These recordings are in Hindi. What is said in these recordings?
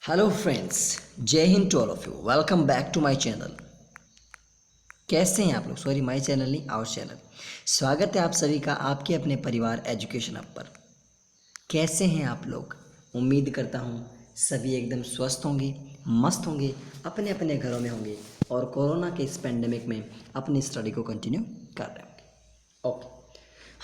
हेलो फ्रेंड्स, जय हिंद to all of you. Welcome back to my channel. कैसे हैं आप लोग? सॉरी, माय चैनल नहीं, आवर चैनल। स्वागत है आप सभी का आपके अपने परिवार एजुकेशन हब पर। कैसे हैं आप लोग? उम्मीद करता हूँ सभी एकदम स्वस्थ होंगे, मस्त होंगे, अपने अपने घरों में होंगे और कोरोना के इस पेंडेमिक में अपनी स्टडी को कंटिन्यू कर रहे होंगे। ओके,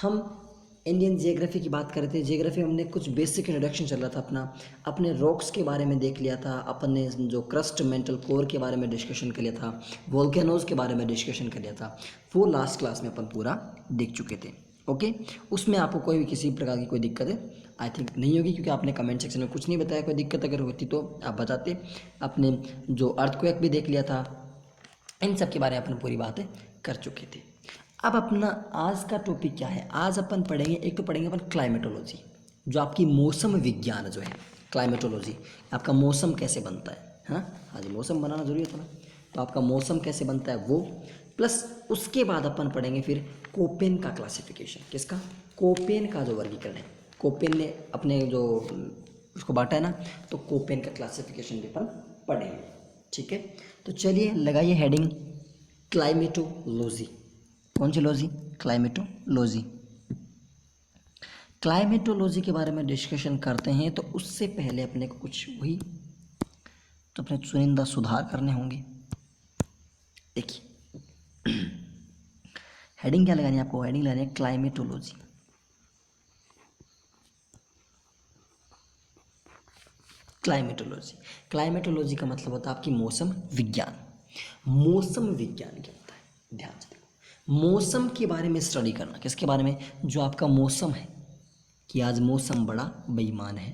हम इंडियन जियोग्राफी की बात कर रहे थे। जियोग्राफी में हमने कुछ बेसिक इंट्रोडक्शन चल रहा था अपने रॉक्स के बारे में देख लिया था, अपने जो क्रस्ट मेंटल कोर के बारे में डिस्कशन कर लिया था, वोल्केनोज के बारे में डिस्कशन कर लिया था। वो लास्ट क्लास में अपन पूरा देख चुके थे। ओके, उसमें आपको कोई भी किसी प्रकार की कोई दिक्कत है आई थिंक नहीं होगी, क्योंकि आपने कमेंट सेक्शन में कुछ नहीं बताया। कोई दिक्कत अगर होती तो आप बताते। अपने जो अर्थक्वेक भी देख लिया था, इन सब के बारे में अपन पूरी बातें कर चुके थे। अब अपना आज का टॉपिक क्या है? आज अपन पढ़ेंगे, एक तो पढ़ेंगे अपन क्लाइमेटोलॉजी, जो आपकी मौसम विज्ञान जो है। क्लाइमेटोलॉजी आपका मौसम कैसे बनता है, हाँ जी, मौसम बनाना जरूरी होता है ना, तो आपका मौसम कैसे बनता है वो। प्लस उसके बाद अपन पढ़ेंगे फिर कोपेन का क्लासिफिकेशन। किसका? कोपेन का जो वर्गीकरण है। कोपेन ने अपने जो उसको बांटा है ना, तो कोपेन का क्लासिफिकेशन भी अपन पढ़ेंगे। ठीक है, तो चलिए लगाइए हेडिंग क्लाइमेटोलॉजी। कौन सी लॉजी? क्लाइमेटोलॉजी। क्लाइमेटोलॉजी के बारे में डिस्कशन करते हैं, तो उससे पहले अपने को कुछ वही तो अपने चुनिंदा सुधार करने होंगे। देखिए हेडिंग क्या लगानी है आपको? हेडिंग लगानी है क्लाइमेटोलॉजी। क्लाइमेटोलॉजी, क्लाइमेटोलॉजी का मतलब होता है आपकी मौसम विज्ञान। मौसम विज्ञान क्या होता है? ध्यान से देखो, मौसम के बारे में स्टडी करना। किसके बारे में? जो आपका मौसम है, कि आज मौसम बड़ा बेईमान है।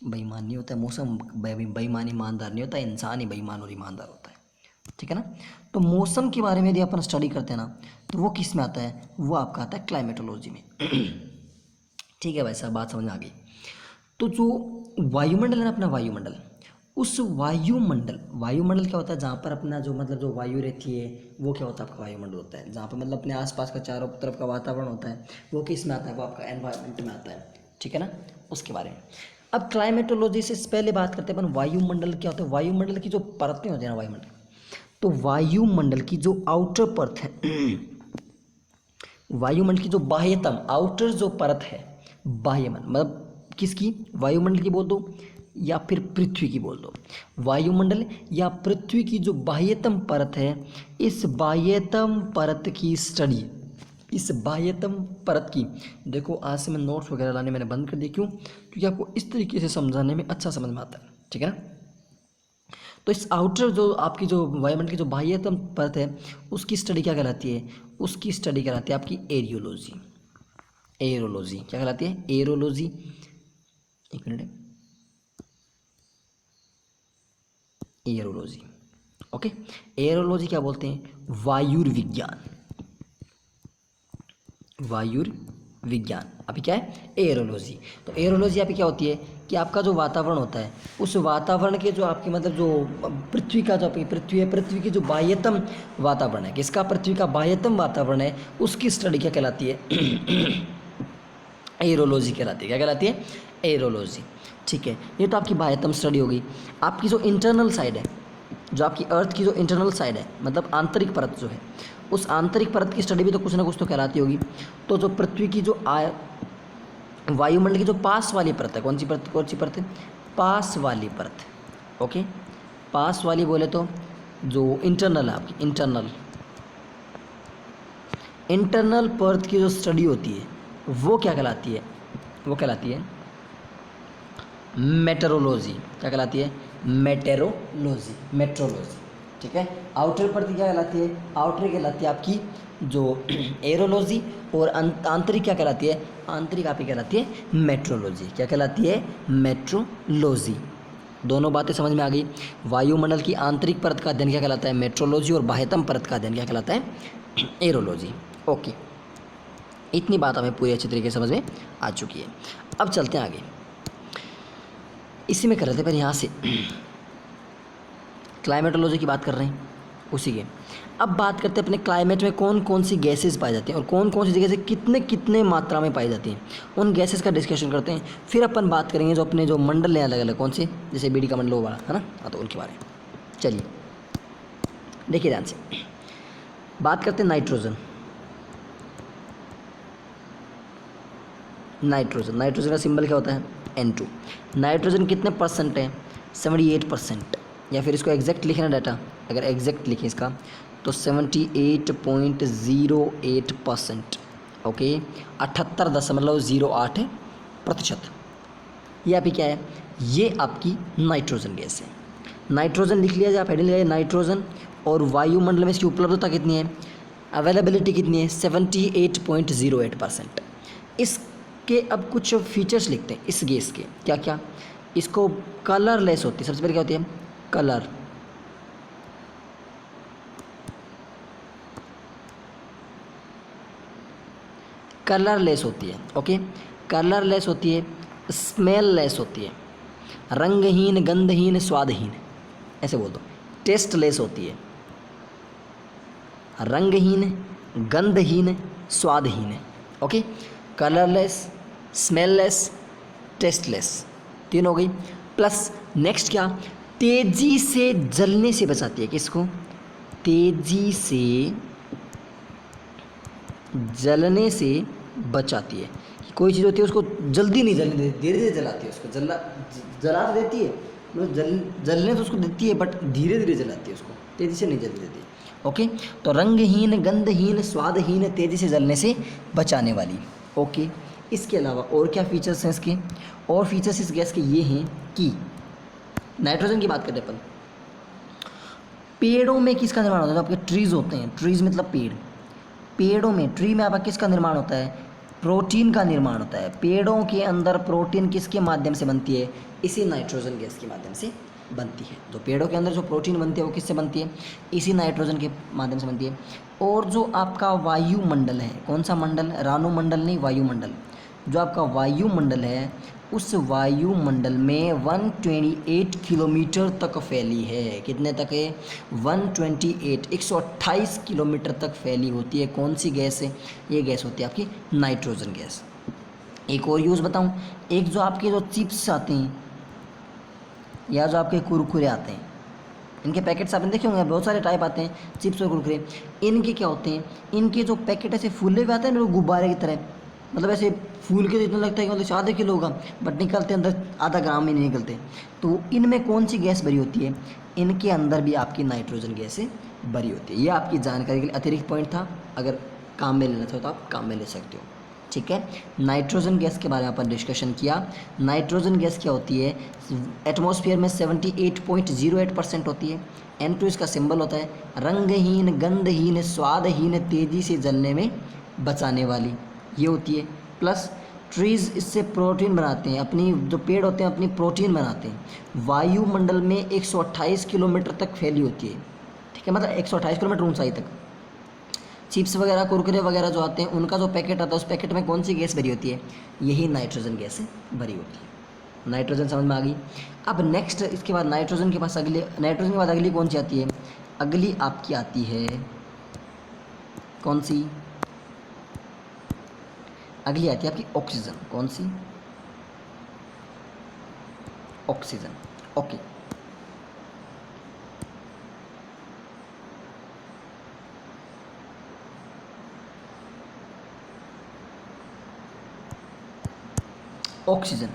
बेईमान नहीं होता है मौसम, बेईमान ईमानदार नहीं होता, इंसान ही बेईमान और ईमानदार होता है। ठीक है ना? तो मौसम के बारे में यदि अपन स्टडी करते हैं ना, तो वो किस में आता है? वो आपका आता है क्लाइमेटोलॉजी में। ठीक है भाई साहब, बात समझ में आ गई। तो जो वायुमंडल है ना, अपना वायुमंडल, उस वायुमंडल क्या होता है? जहाँ पर अपना जो मतलब जो वायु रहती है, वो क्या होता है? आपका वायुमंडल होता है। जहाँ पर मतलब अपने आसपास का चारों तरफ का वातावरण होता है, वो किस में आता है? वो आपका एनवायरनमेंट में आता है। ठीक है ना? उसके बारे में अब क्लाइमेटोलॉजी से पहले बात करते हैं अपन। वायुमंडल क्या होता है? वायुमंडल की जो परतें होती हैं ना, वायुमंडल, तो वायुमंडल की जो आउटर परत है वायुमंडल की जो बाह्यतम आउटर जो परत है, बाह्यमंडल मतलब किसकी? वायुमंडल की बोल दो या फिर पृथ्वी की बोल दो। वायुमंडल या पृथ्वी की जो बाह्यतम परत है, इस बाह्यतम परत की स्टडी, इस बाह्यतम परत की, देखो आज से मैं नोट्स वगैरह लाने मैंने बंद कर दिए। क्यों? क्योंकि आपको इस तरीके से समझाने में अच्छा समझ में आता है। ठीक है ना? तो इस आउटर जो आपकी जो वायुमंडल की जो बाह्यतम परत है, उसकी स्टडी क्या कहलाती है? उसकी स्टडी कहलाती है आपकी एरियोलॉजी। एरोलॉजी क्या कहलाती है? एरोलॉजी। एक मिनट, एरोलॉजी। ओके, एरोलॉजी क्या बोलते हैं? वायुर्विज्ञान। वायुर्विज्ञान अभी क्या है? एरोलॉजी। तो एरोलॉजी अभी क्या होती है कि आपका जो वातावरण होता है, उस वातावरण के जो आपके मतलब जो पृथ्वी का जो आपकी पृथ्वी है, पृथ्वी की जो बाह्यतम वातावरण है, किसका? पृथ्वी का बाह्यतम वातावरण है, उसकी स्टडी क्या कहलाती है? एरोलॉजी कहलाती है। क्या कहलाती है? एरोलॉजी। ठीक है, ये तो आपकी बाह्यतम स्टडी होगी। आपकी जो इंटरनल साइड है, जो आपकी अर्थ की जो इंटरनल साइड है, मतलब आंतरिक परत जो है, उस आंतरिक परत की स्टडी भी तो कुछ ना कुछ तो कहलाती होगी। तो जो पृथ्वी की जो वायुमंडल की जो पास वाली परत है, कौन सी परत? कौन सी परत है? पास वाली परत। ओके, पास वाली बोले तो जो इंटरनल है आपकी, इंटरनल परत की जो स्टडी होती है, वो क्या कहलाती है? वो कहलाती है मेटेरोलॉजी। क्या कहलाती है? Meteorology, metrology. ठीक है, आउटर परत क्या कहलाती है? आउटर कहलाती है आपकी जो एरोलॉजी, और आंतरिक क्या कहलाती है? आंतरिक आपकी कहलाती है मेट्रोलॉजी। क्या कहलाती है? मेट्रोलॉजी। दोनों बातें समझ में आ गई। वायुमंडल की आंतरिक परत का अध्ययन क्या कहलाता है? मेट्रोलॉजी, और बाह्यतम परत का अध्ययन क्या कहलाता है? एरोलॉजी। ओके, इतनी बात हमें पूरी अच्छी तरीके से समझ में आ चुकी है। अब चलते हैं आगे। इसी में कर रहे थे पर यहाँ से क्लाइमेटोलॉजी की बात कर रहे हैं। उसी के। अब बात करते हैं अपने क्लाइमेट में कौन कौन सी गैसेस पाई जाती हैं और कौन कौन सी जगह से कितने कितने मात्रा में पाई जाती हैं, उन गैसेस का डिस्कशन करते हैं। फिर अपन बात करेंगे जो अपने जो मंडल हैं अलग अलग कौन से, जैसे बीडी का मंडल वाला है ना, हाँ तो उनके बारे में। चलिए देखिए ध्यान से, बात करते हैं नाइट्रोजन। नाइट्रोजन का सिंबल क्या होता है, N2। नाइट्रोजन कितने परसेंट है, 78%। या फिर इसको एग्जैक्ट लिखना डाटा, अगर एग्जैक्ट लिखें इसका तो 78.08%। ओके, 78.08%। ये आपकी क्या है, ये आपकी नाइट्रोजन गैस है। नाइट्रोजन लिख लिया जाए, आप हेडिंग लिया नाइट्रोजन। और वायुमंडल में इसकी उपलब्धता कितनी है, अवेलेबिलिटी कितनी है, 78.08%। इसके अब कुछ फीचर्स लिखते हैं इस गैस के, क्या क्या। इसको कलरलेस होती है, सबसे पहले क्या होती है, कलरलेस होती है। ओके, कलरलेस होती है, स्मेललेस होती है, रंगहीन, गंधहीन, स्वादहीन, ऐसे बोल दो। टेस्टलेस होती है, रंगहीन, गंधहीन, स्वादहीन। ओके, कलरलेस, स्मेललेस, टेस्टलेस, तीन हो गई। प्लस नेक्स्ट क्या, तेजी से जलने से बचाती है, किसको, तेजी से जलने से बचाती है। कोई चीज़ होती है उसको जल्दी नहीं जलने देती, धीरे धीरे जलाती है उसको, जला तो देती है, मतलब जलने तो उसको देती है बट धीरे धीरे जलाती है उसको, तेज़ी से नहीं जलने देती। ओके, तो रंगहीन, गंधहीन, स्वादहीन, तेज़ी से जलने से बचाने वाली। ओके, इसके अलावा और क्या फीचर्स हैं इसके, और फीचर्स इस गैस के ये हैं कि नाइट्रोजन की बात करें अपन, पेड़ों में किसका निर्माण होता है, जो आपके ट्रीज़ होते हैं, ट्रीज़ मतलब पेड़, पेड़ों में, ट्री में आपका किसका निर्माण होता है, प्रोटीन का निर्माण होता है। पेड़ों के अंदर प्रोटीन किसके माध्यम से बनती है, इसी नाइट्रोजन गैस के माध्यम से बनती है। जो पेड़ों के अंदर जो प्रोटीन बनती है वो किससे बनती है, इसी नाइट्रोजन के माध्यम से बनती है। और जो आपका वायुमंडल है, कौन सा मंडल, रानुमंडल नहीं, वायुमंडल, जो आपका वायुमंडल है उस वायुमंडल में 128 किलोमीटर तक फैली है। कितने तक है, 128 किलोमीटर तक फैली होती है। कौन सी गैस है, ये गैस होती है आपकी नाइट्रोजन गैस। एक और यूज़ बताऊं, एक जो आपके जो चिप्स आते हैं या जो आपके कुरकुरे आते हैं, इनके पैकेट्स आपने देखे होंगे, बहुत सारे टाइप आते हैं चिप्स और कुरकुरे। इनके क्या होते हैं, इनके जो पैकेट ऐसे फूले हुए आते हैं ना गुब्बारे की तरह, मतलब ऐसे फूल के तो इतना लगता है कि मतलब आधे किलो होगा, बट निकलते अंदर आधा ग्राम ही नहीं निकलते। तो इनमें कौन सी गैस भरी होती है, इनके अंदर भी आपकी नाइट्रोजन गैस भरी होती है। ये आपकी जानकारी के लिए अतिरिक्त पॉइंट था, अगर काम में लेना चाहो तो आप काम में ले सकते हो। ठीक है, नाइट्रोजन गैस के बारे में अपन डिस्कशन किया। नाइट्रोजन गैस क्या होती है, एटमॉस्फेयर में 78.08% होती है। N2 इसका सिंबल होता है, रंगहीन, गंधहीन, स्वादहीन, तेज़ी से जलने में बचाने वाली ये होती है। प्लस ट्रीज़ इससे प्रोटीन बनाते हैं, अपनी जो पेड़ होते हैं अपनी प्रोटीन बनाते हैं। वायुमंडल में 128 किलोमीटर तक फैली होती है। ठीक है, मतलब 128 किलोमीटर ऊंचाई तक। चिप्स वगैरह, कुरकुरे वगैरह जो आते हैं उनका जो पैकेट आता है उस पैकेट में कौन सी गैस भरी होती है, यही नाइट्रोजन गैस भरी होती है। नाइट्रोजन समझ में आ गई। अब नेक्स्ट इसके बाद नाइट्रोजन के बाद अगली कौन सी आती है, अगली आपकी आती है कौन सी, अगली आती है आपकी ऑक्सीजन। कौन सी, ऑक्सीजन। Okay, oxygen.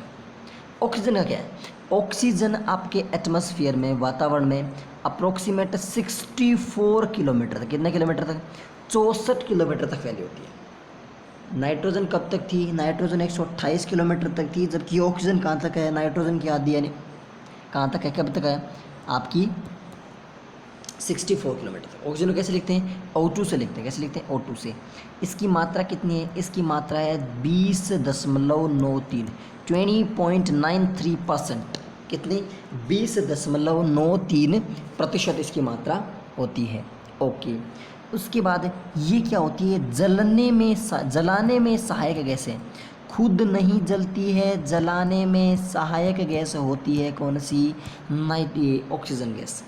ऑक्सीजन का क्या है, ऑक्सीजन आपके एटमॉस्फेयर में, वातावरण में अप्रोक्सीमेट 64 किलोमीटर तक, कितने किलोमीटर तक, 64 किलोमीटर तक फैली होती है। नाइट्रोजन कब तक थी, नाइट्रोजन 128 किलोमीटर तक थी, जबकि ऑक्सीजन कहाँ तक है, नाइट्रोजन की आधी यानी कहाँ तक है, कब तक है आपकी 64 किलोमीटर तक। ऑक्सीजन को कैसे लिखते हैं, O2 से लिखते हैं। कैसे लिखते हैं, O2 से। इसकी मात्रा कितनी है, इसकी मात्रा है 20.93, 20.93%। कितनी, 20.93% इसकी मात्रा होती है। ओके, उसके बाद ये क्या होती है, जलाने में सहायक गैस है, खुद नहीं जलती है, जलाने में सहायक गैस होती है। कौन सी, ऑक्सीजन गैस।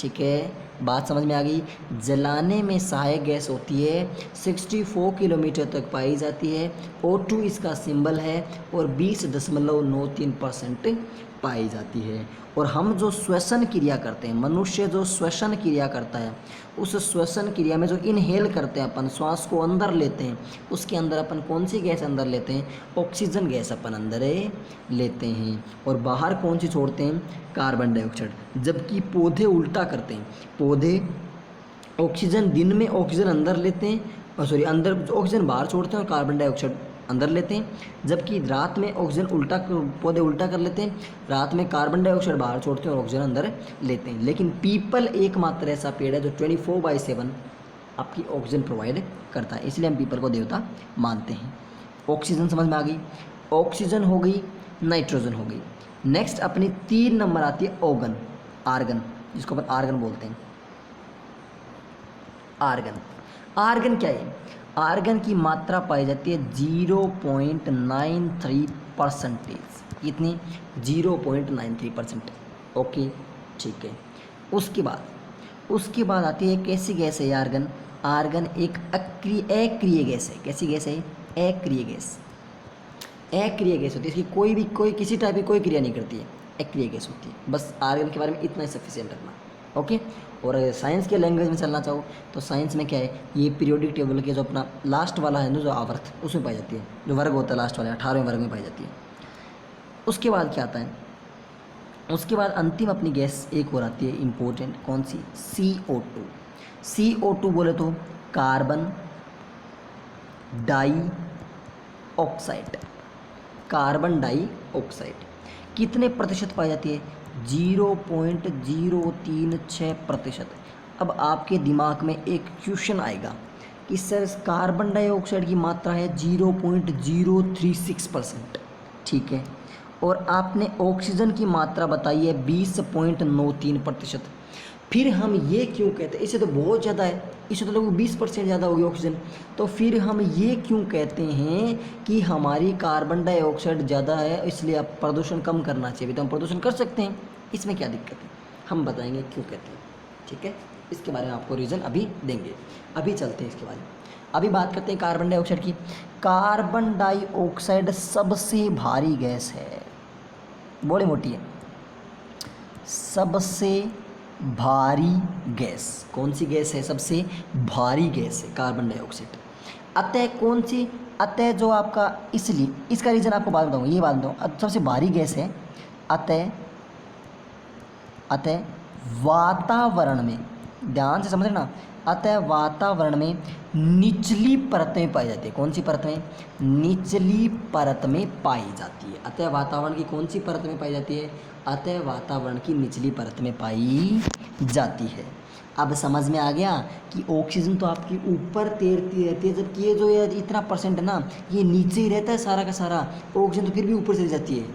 ठीक है, बात समझ में आ गई। जलाने में सहायक गैस होती है, 64 किलोमीटर तक पाई जाती है, O2 इसका सिंबल है और 20.93% पाई जाती है। और हम जो श्वसन क्रिया करते हैं, मनुष्य जो श्वसन क्रिया करता है, उस श्वसन क्रिया में जो इनहेल करते हैं अपन, श्वास को अंदर लेते हैं, उसके अंदर अपन कौन सी गैस अंदर लेते हैं? ऑक्सीजन गैस अपन अंदर लेते हैं। और बाहर कौन सी छोड़ते हैं? Carbon dioxide. जबकि पौधे उल्टा करते हैं, पौधे ऑक्सीजन दिन में ऑक्सीजन अंदर लेते हैं, अंदर ऑक्सीजन बाहर छोड़ते हैं और कार्बन डाइऑक्साइड अंदर लेते हैं। जबकि रात में ऑक्सीजन उल्टा, पौधे उल्टा कर लेते हैं, रात में कार्बन डाइऑक्साइड बाहर छोड़ते हैं और ऑक्सीजन अंदर लेते हैं। लेकिन पीपल एकमात्र ऐसा पेड़ है जो 24/7 आपकी ऑक्सीजन प्रोवाइड करता है, इसलिए हम पीपल को देवता मानते हैं। ऑक्सीजन समझ में आ गई, ऑक्सीजन हो गई, नाइट्रोजन हो गई। नेक्स्ट अपनी 3 नंबर आती है ऑर्गन, आर्गन, जिसको अपन आर्गन बोलते हैं। आर्गन, आर्गन क्या है? आर्गन की मात्रा पाई जाती है 0.93%। कितनी? 0.93%। ओके, ठीक है। उसके बाद आती है कैसी गैस है आर्गन? आर्गन एक अक्रिय गैस है। कैसी गैस है? अक्रिय गैस। अक्रिय गैस होती है, इसकी कोई किसी टाइप की कोई क्रिया नहीं करती है, अक्रिय गैस होती है। बस आर्गन के बारे में इतना ही सफिशिएंट रखना। ओके। और अगर साइंस के लैंग्वेज में चलना चाहो तो साइंस में क्या है, ये पीरियोडिक टेबल के जो अपना लास्ट वाला है ना, जो आवर्त, उसमें पाई जाती है, जो वर्ग होता है लास्ट वाले 18वें वर्ग में पाई जाती है। उसके बाद क्या आता है? उसके बाद अंतिम अपनी गैस एक और आती है इम्पोर्टेंट, कौन सी? CO2। CO2 बोले तो carbon dioxide. Carbon dioxide कितने प्रतिशत पाई जाती है? 0.036%। अब आपके दिमाग में एक क्वेश्चन आएगा कि सर कार्बन डाइऑक्साइड की मात्रा है 0.036%, ठीक है, और आपने ऑक्सीजन की मात्रा बताई है 20.93%। फिर हम ये क्यों कहते हैं, इससे तो बहुत ज़्यादा है, इससे तो लगभग 20% ज़्यादा होगी ऑक्सीजन, तो फिर हम ये क्यों कहते हैं कि हमारी कार्बन डाइऑक्साइड ज़्यादा है, इसलिए आप प्रदूषण कम करना चाहिए? तो हम प्रदूषण कर सकते हैं, इसमें क्या दिक्कत है? हम बताएंगे क्यों कहते हैं, ठीक है। इसके बारे में आपको रीज़न अभी देंगे, अभी चलते हैं इसके बारे में। अभी बात करते हैं कार्बन डाइऑक्साइड की। कार्बन डाइऑक्साइड सबसे भारी गैस है, बड़ी मोटी है, सबसे भारी गैस। कौन सी गैस है? सबसे भारी गैस है कार्बन डाइऑक्साइड। अतः कौन सी? अतः जो आपका, इसलिए इसका रीज़न आपको बाद में बताऊँगा, ये बात बताऊँ। सबसे भारी गैस है, अतः वातावरण में, ध्यान से समझ ना, अतः वातावरण में निचली परत में पाई जाती है। कौन सी परत में? निचली परत में पाई जाती है। अतः वातावरण की कौन सी परत में पाई जाती है? अतः वातावरण की निचली परत में पाई जाती है। अब समझ में आ गया कि ऑक्सीजन तो आपकी ऊपर तैरती रहती है, जबकि ये जो ये इतना परसेंट है ना, ये नीचे ही रहता है सारा का सारा। ऑक्सीजन तो फिर भी ऊपर चली जाती है,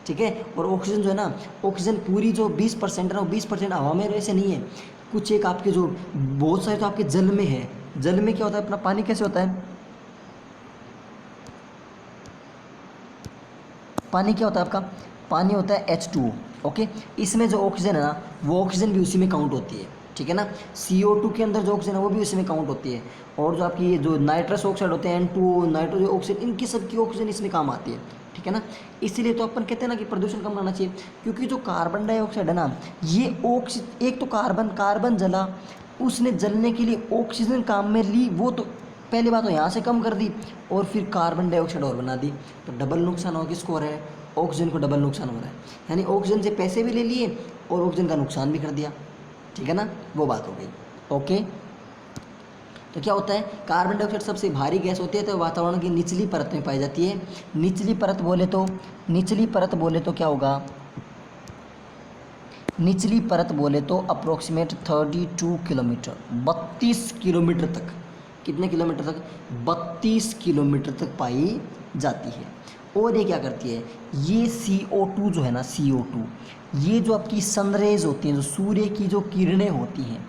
ठीक है। और ऑक्सीजन जो है ना, ऑक्सीजन पूरी जो 20% है ना, वो 20% हवा में ऐसे नहीं है, कुछ एक आपके जो बहुत सारे तो आपके जल में है। जल में क्या होता है? अपना पानी कैसे होता है? पानी क्या होता है आपका? पानी होता है H2O। ओके, इसमें जो ऑक्सीजन है ना, वो ऑक्सीजन भी उसी में काउंट होती है, ठीक है ना। CO2 के अंदर जो ऑक्सीजन है वो भी उसी में काउंट होती है। और जो आपकी ये जो नाइट्रस ऑक्साइड होते हैं, N2O, नाइट्रोजन ऑक्साइड, इनकी सबकी ऑक्सीजन इसमें काम आती है, ठीक है ना। इसीलिए तो अपन कहते हैं ना कि प्रदूषण कम करना चाहिए, क्योंकि जो कार्बन डाइऑक्साइड है ना, ये एक तो कार्बन जला, उसने जलने के लिए ऑक्सीजन काम में ली, वो तो पहली बात तो यहाँ से कम कर दी, और फिर कार्बन डाइऑक्साइड और बना दी, तो डबल नुकसान हो किसको हो रहा है? ऑक्सीजन को डबल नुकसान हो रहा है। यानी ऑक्सीजन से पैसे भी ले लिए और ऑक्सीजन का नुकसान भी कर दिया, ठीक है ना, वो बात हो गई। ओके, तो क्या होता है? कार्बन डाइऑक्साइड सबसे भारी गैस होती है, तो वातावरण की निचली परत में पाई जाती है। निचली परत बोले तो क्या होगा? निचली परत बोले तो अप्रोक्सीमेट 32 किलोमीटर, 32 किलोमीटर तक। कितने किलोमीटर तक? 32 किलोमीटर तक पाई जाती है। और ये क्या करती है? ये CO2 जो है ना, CO2, ये जो आपकी सनरेज होती हैं, जो सूर्य की जो किरणें होती हैं,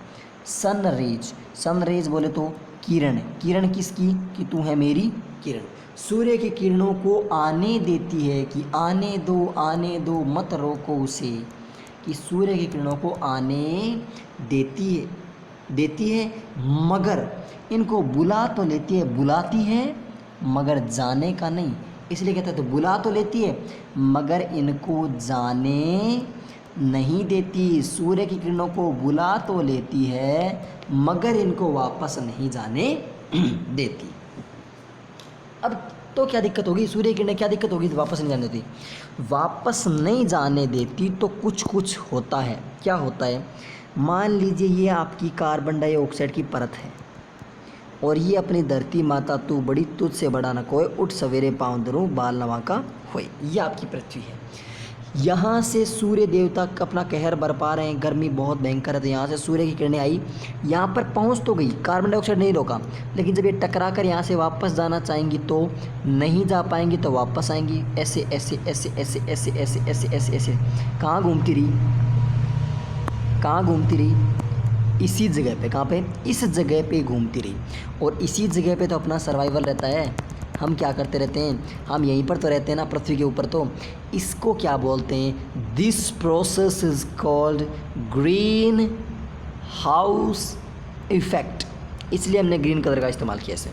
सनरेज बोले तो किरण किसकी? कि तू है मेरी किरण। सूर्य की किरणों को आने देती है कि आने दो मत रोको उसे, कि सूर्य की किरणों को आने देती है मगर इनको बुला तो लेती है, बुलाती है मगर जाने का नहीं। इसलिए कहते हैं तो बुला तो लेती है मगर इनको जाने नहीं देती। सूर्य की किरणों को बुला तो लेती है मगर इनको वापस नहीं जाने देती। अब तो क्या दिक्कत होगी, सूर्य की किरणें क्या दिक्कत होगी वापस नहीं जाने देती? वापस नहीं जाने देती तो कुछ कुछ होता है। क्या होता है? मान लीजिए ये आपकी कार्बन डाइऑक्साइड की परत है और ये अपनी धरती माता तू बड़ी तुझ से बड़ा न कोई, उठ सवेरे पाँव धरूं बाल नवा का होए, ये आपकी पृथ्वी है। यहाँ से सूर्य देवता अपना कहर बरपा रहे हैं, गर्मी बहुत भयंकर है, तो यहाँ से सूर्य की किरणें आई, यहाँ पर पहुँच तो गई, कार्बन डाइऑक्साइड नहीं रोका, लेकिन जब ये टकरा कर यहाँ से वापस जाना चाहेंगी तो नहीं जा पाएंगी, तो वापस आएंगी ऐसे ऐसे ऐसे ऐसे ऐसे ऐसे ऐसे ऐसे ऐसे। कहाँ घूमती रही, कहाँ घूमती रही? इसी जगह पे। कहाँ पे? इस जगह पे घूमती रही। और इसी जगह पे तो अपना सर्वाइवल रहता है। हम क्या करते रहते हैं, हम यहीं पर तो रहते हैं ना पृथ्वी के ऊपर। तो इसको क्या बोलते हैं? This process is called green house effect. इसलिए हमने ग्रीन कलर का इस्तेमाल किया इसे,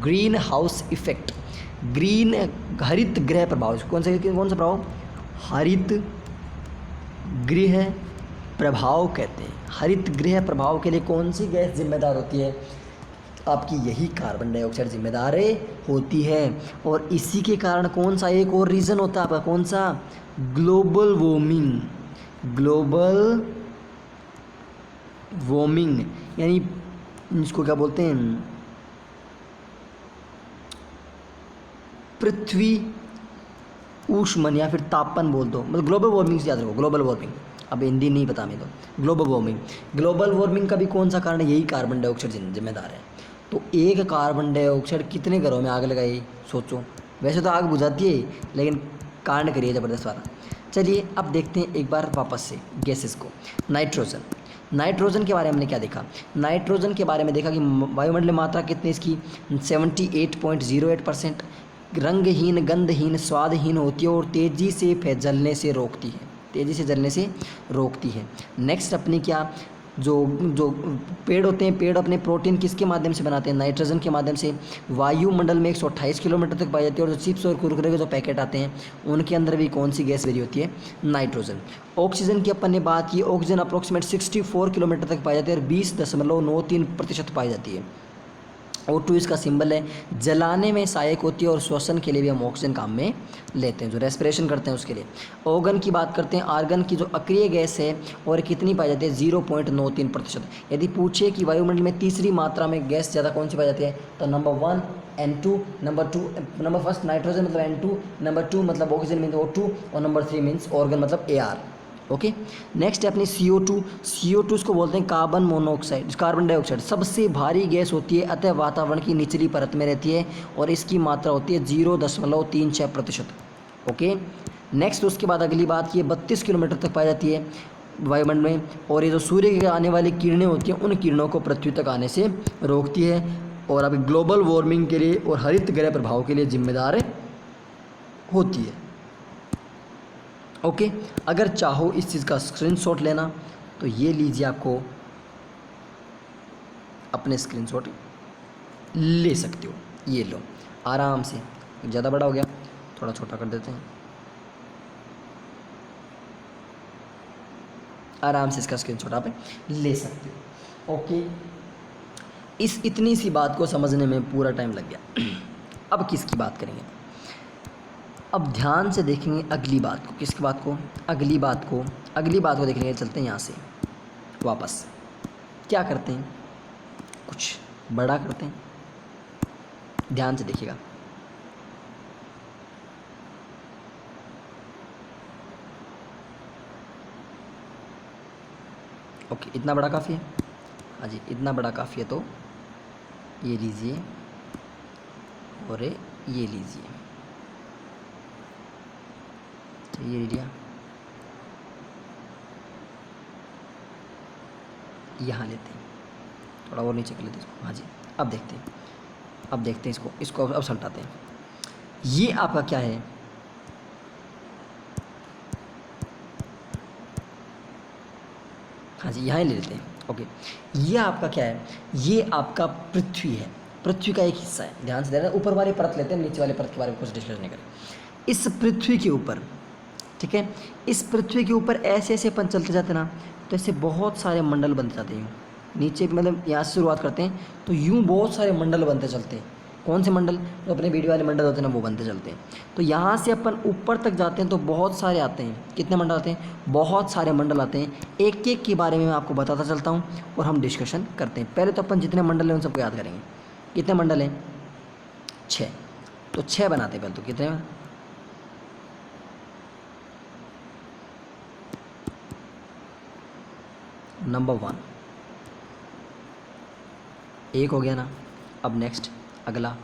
ग्रीन हाउस इफेक्ट। ग्रीन हरित गृह प्रभाव। कौन सा प्रभाव? हरित गृह प्रभाव कहते हैं। हरित गृह प्रभाव के लिए कौन सी गैस जिम्मेदार होती है? आपकी यही कार्बन डाइऑक्साइड जिम्मेदार होती है। और इसी के कारण कौन सा एक और रीज़न होता है आपका, कौन सा? Global warming. ग्लोबल वार्मिंग यानी इसको क्या बोलते हैं? पृथ्वी ऊष्मन या फिर तापन बोल दो, मतलब ग्लोबल वार्मिंग से याद रखो, ग्लोबल वार्मिंग। अब हिंदी नहीं पता मैं तो। ग्लोबल वार्मिंग, ग्लोबल वार्मिंग का भी कौन सा कारण है? यही कार्बन डाइऑक्साइड जिम्मेदार है। तो एक कार्बन डाइऑक्साइड कितने घरों में आग लगाई, सोचो। वैसे तो आग बुझाती है लेकिन कांड करिए ज़बरदस्त वाला। चलिए अब देखते हैं एक बार वापस से गैसेस को। नाइट्रोजन। नाइट्रोजन के बारे में हमने क्या देखा? नाइट्रोजन के बारे में देखा कि वायुमंडलीय मात्रा कितनी इसकी? 78.08%। रंगहीन, गंधहीन, स्वादहीन होती है और तेज़ी से जलने से रोकती है, तेज़ी से जलने से रोकती है। नेक्स्ट अपनी क्या, जो जो पेड़ होते हैं, पेड़ अपने प्रोटीन किसके माध्यम से बनाते हैं? नाइट्रोजन के माध्यम से। वायुमंडल में 128 किलोमीटर तक पाई जाती है। और जो चिप्स और कुरकुरे के जो पैकेट आते हैं उनके अंदर भी कौन सी गैस भरी होती है? नाइट्रोजन। ऑक्सीजन की अपन ने बात की, ऑक्सीजन अप्रोक्सीमेट 64 किलोमीटर तक पाई जाती है और 20.93% पाई जाती है। O2 इसका सिंबल है। जलाने में सहायक होती है और श्वसन के लिए भी हम ऑक्सीजन काम में लेते हैं, जो रेस्पिरेशन करते हैं उसके लिए। ऑर्गन की बात करते हैं, आर्गन की जो अक्रिय गैस है और कितनी पाई जाती है? 0.93%। यदि पूछे कि वायुमंडल में तीसरी मात्रा में गैस ज़्यादा कौन सी पाई जाती है, तो number 1 N2, number first nitrogen मतलब N2, नंबर 2 मतलब ऑक्सीजन मीन्स O2 और नंबर 3 मीन्स ऑर्गन मतलब AR। ओके। नेक्स्ट है अपनी CO2। CO2 इसको बोलते हैं कार्बन मोनोऑक्साइड, कार्बन डाइऑक्साइड। सबसे भारी गैस होती है, अतः वातावरण की निचली परत में रहती है और इसकी मात्रा होती है 0.36%। ओके। नेक्स्ट उसके बाद अगली बात, ये 32 किलोमीटर तक पाई जाती है वायुमंडल में। और ये जो सूर्य की आने वाली किरणें होती हैं उन किरणों को पृथ्वी तक आने से रोकती है और अभी ग्लोबल वार्मिंग के लिए और हरित गृह प्रभाव के लिए जिम्मेदार होती है। ओके। अगर चाहो इस चीज़ का स्क्रीनशॉट लेना तो ये लीजिए, आपको अपने स्क्रीनशॉट ले सकते हो। ये लो आराम से। ज़्यादा बड़ा हो गया, थोड़ा छोटा कर देते हैं। आराम से इसका स्क्रीनशॉट आप ले सकते हो। ओके। इस इतनी सी बात को समझने में पूरा टाइम लग गया। अब किसकी बात करेंगे? अब ध्यान से देखेंगे अगली बात को। किसकी बात को? अगली बात को देखने चलते हैं यहाँ से वापस। क्या करते हैं? कुछ बड़ा करते हैं। ध्यान से देखिएगा। ओके, इतना बड़ा काफ़ी है। हाँ जी, इतना बड़ा काफ़ी है। तो ये लीजिए और ये लीजिए, तो ये लिया, यहाँ लेते हैं, थोड़ा और नीचे कर लेते हैं इसको। हाँ जी, अब देखते हैं इसको अब सल्टाते हैं। ये आपका क्या है? हाँ जी, यहाँ ही ले लेते हैं। ओके, ये आपका क्या है, ये आपका पृथ्वी है, पृथ्वी का एक हिस्सा है। ध्यान से देखना, ऊपर वाली परत लेते हैं, नीचे वाले परत के बारे में कुछ डिस्कस नहीं करें। इस पृथ्वी के ऊपर, ठीक है, इस पृथ्वी के ऊपर ऐसे ऐसे अपन चलते जाते ना, तो ऐसे बहुत सारे मंडल बनते जाते हैं। नीचे मतलब यहाँ से शुरुआत करते हैं तो यूँ बहुत सारे मंडल बनते चलते हैं। कौन से मंडल? जो अपने वीडियो वाले मंडल होते हैं ना, वो बनते चलते हैं। तो यहाँ से अपन ऊपर तक जाते हैं तो बहुत सारे आते हैं। कितने मंडल आते हैं? बहुत सारे मंडल आते हैं। एक एक के बारे में मैं आपको बताता चलता हूँ और हम डिस्कशन करते हैं। पहले तो अपन जितने मंडल हैं उन सबको याद करेंगे। कितने मंडल हैं? 6। तो 6 बनाते हैं पहले। तो कितने? नंबर 1 एक हो गया ना। अब नेक्स्ट अगला,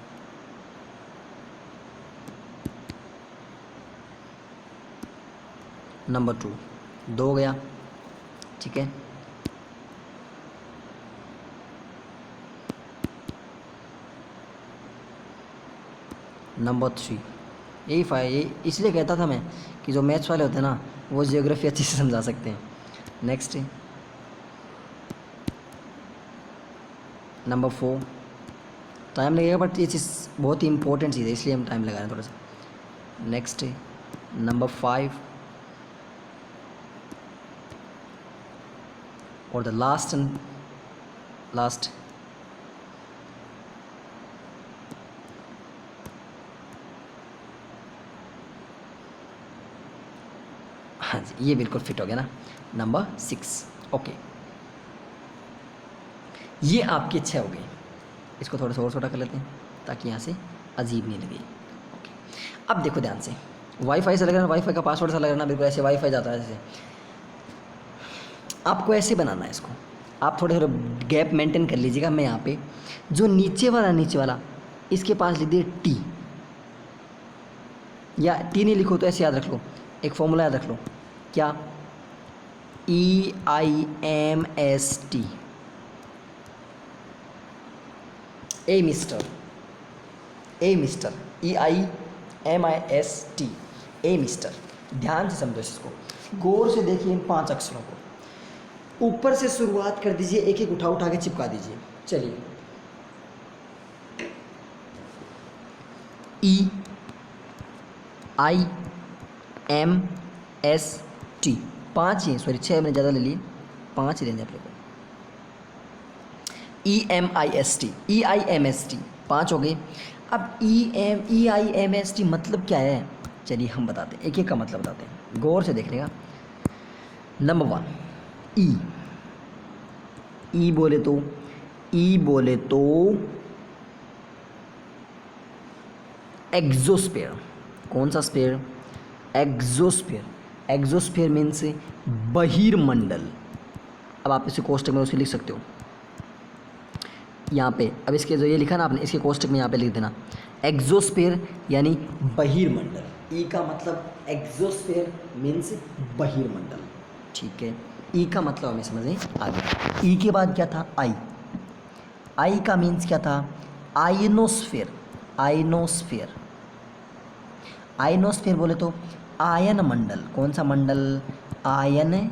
नंबर 2 2 हो गया, ठीक है। नंबर 3, यही ये इसलिए कहता था मैं कि जो मैथ्स वाले होते हैं ना, वो जियोग्राफी अच्छे से समझा सकते हैं। नेक्स्ट नंबर 4, टाइम लगेगा बट ये चीज़ बहुत ही इंपॉर्टेंट चीज़ है, इसलिए हम टाइम लगा रहे हैं थोड़ा सा। नेक्स्ट नंबर 5 और द लास्ट एंड लास्ट हाँ जी, ये बिल्कुल फिट हो गया ना। नंबर 6। ओके, ये आपके 6 हो गए। इसको थोड़ा सा और छोटा कर लेते हैं ताकि यहाँ से अजीब नहीं लगे। ओके, अब देखो ध्यान से, वाईफाई से लग रहा है, वाईफाई का पासवर्ड सा लग रहा है ना, बिल्कुल ऐसे वाईफाई जाता है जैसे। आपको ऐसे बनाना है इसको। आप थोड़े थोड़े गैप मेंटेन कर लीजिएगा। मैं यहाँ पे जो नीचे वाला इसके पास लिख दिए टी, या टी नहीं लिखो तो ऐसे याद रख लो, एक फॉर्मूला याद रख लो। क्या? EIMST, ए मिस्टर, EIMIST, ए मिस्टर। ध्यान से समझो इसको, गौर से देखिए इन 5 अक्षरों को। ऊपर से शुरुआत कर दीजिए, एक एक उठा के चिपका दीजिए। चलिए, EIMST 5 ही, सॉरी 6 मैंने ज़्यादा ले लिए, 5 ही लेंगे अपने को। EIMST 5 हो गए। अब EIMST मतलब क्या है? चलिए हम बताते हैं, एक एक का मतलब बताते हैं, गौर से देखने का। नंबर 1 ई बोले तो एक्सोस्फीयर। कौन सा स्फीयर? एक्सोस्फीयर। एक्सोस्फीयर मीन्स बहिर्मंडल। अब आप इसे कोष्टक में उसे लिख सकते हो यहाँ पे। अब इसके जो ये लिखा ना आपने, इसके कोष्टक में यहाँ पे लिख देना एक्सोस्फीयर यानी बहिर्मंडल। ई का मतलब एक्सोस्फीयर मीन्स बहिर्मंडल, ठीक है। ई का मतलब हमें समझ में आ गया। ई के बाद क्या था? आई। आई का मीन्स क्या था? आयनोस्फीयर। आयनोस्फीयर, आयनोस्फीयर बोले तो आयन मंडल। कौन सा मंडल? आयन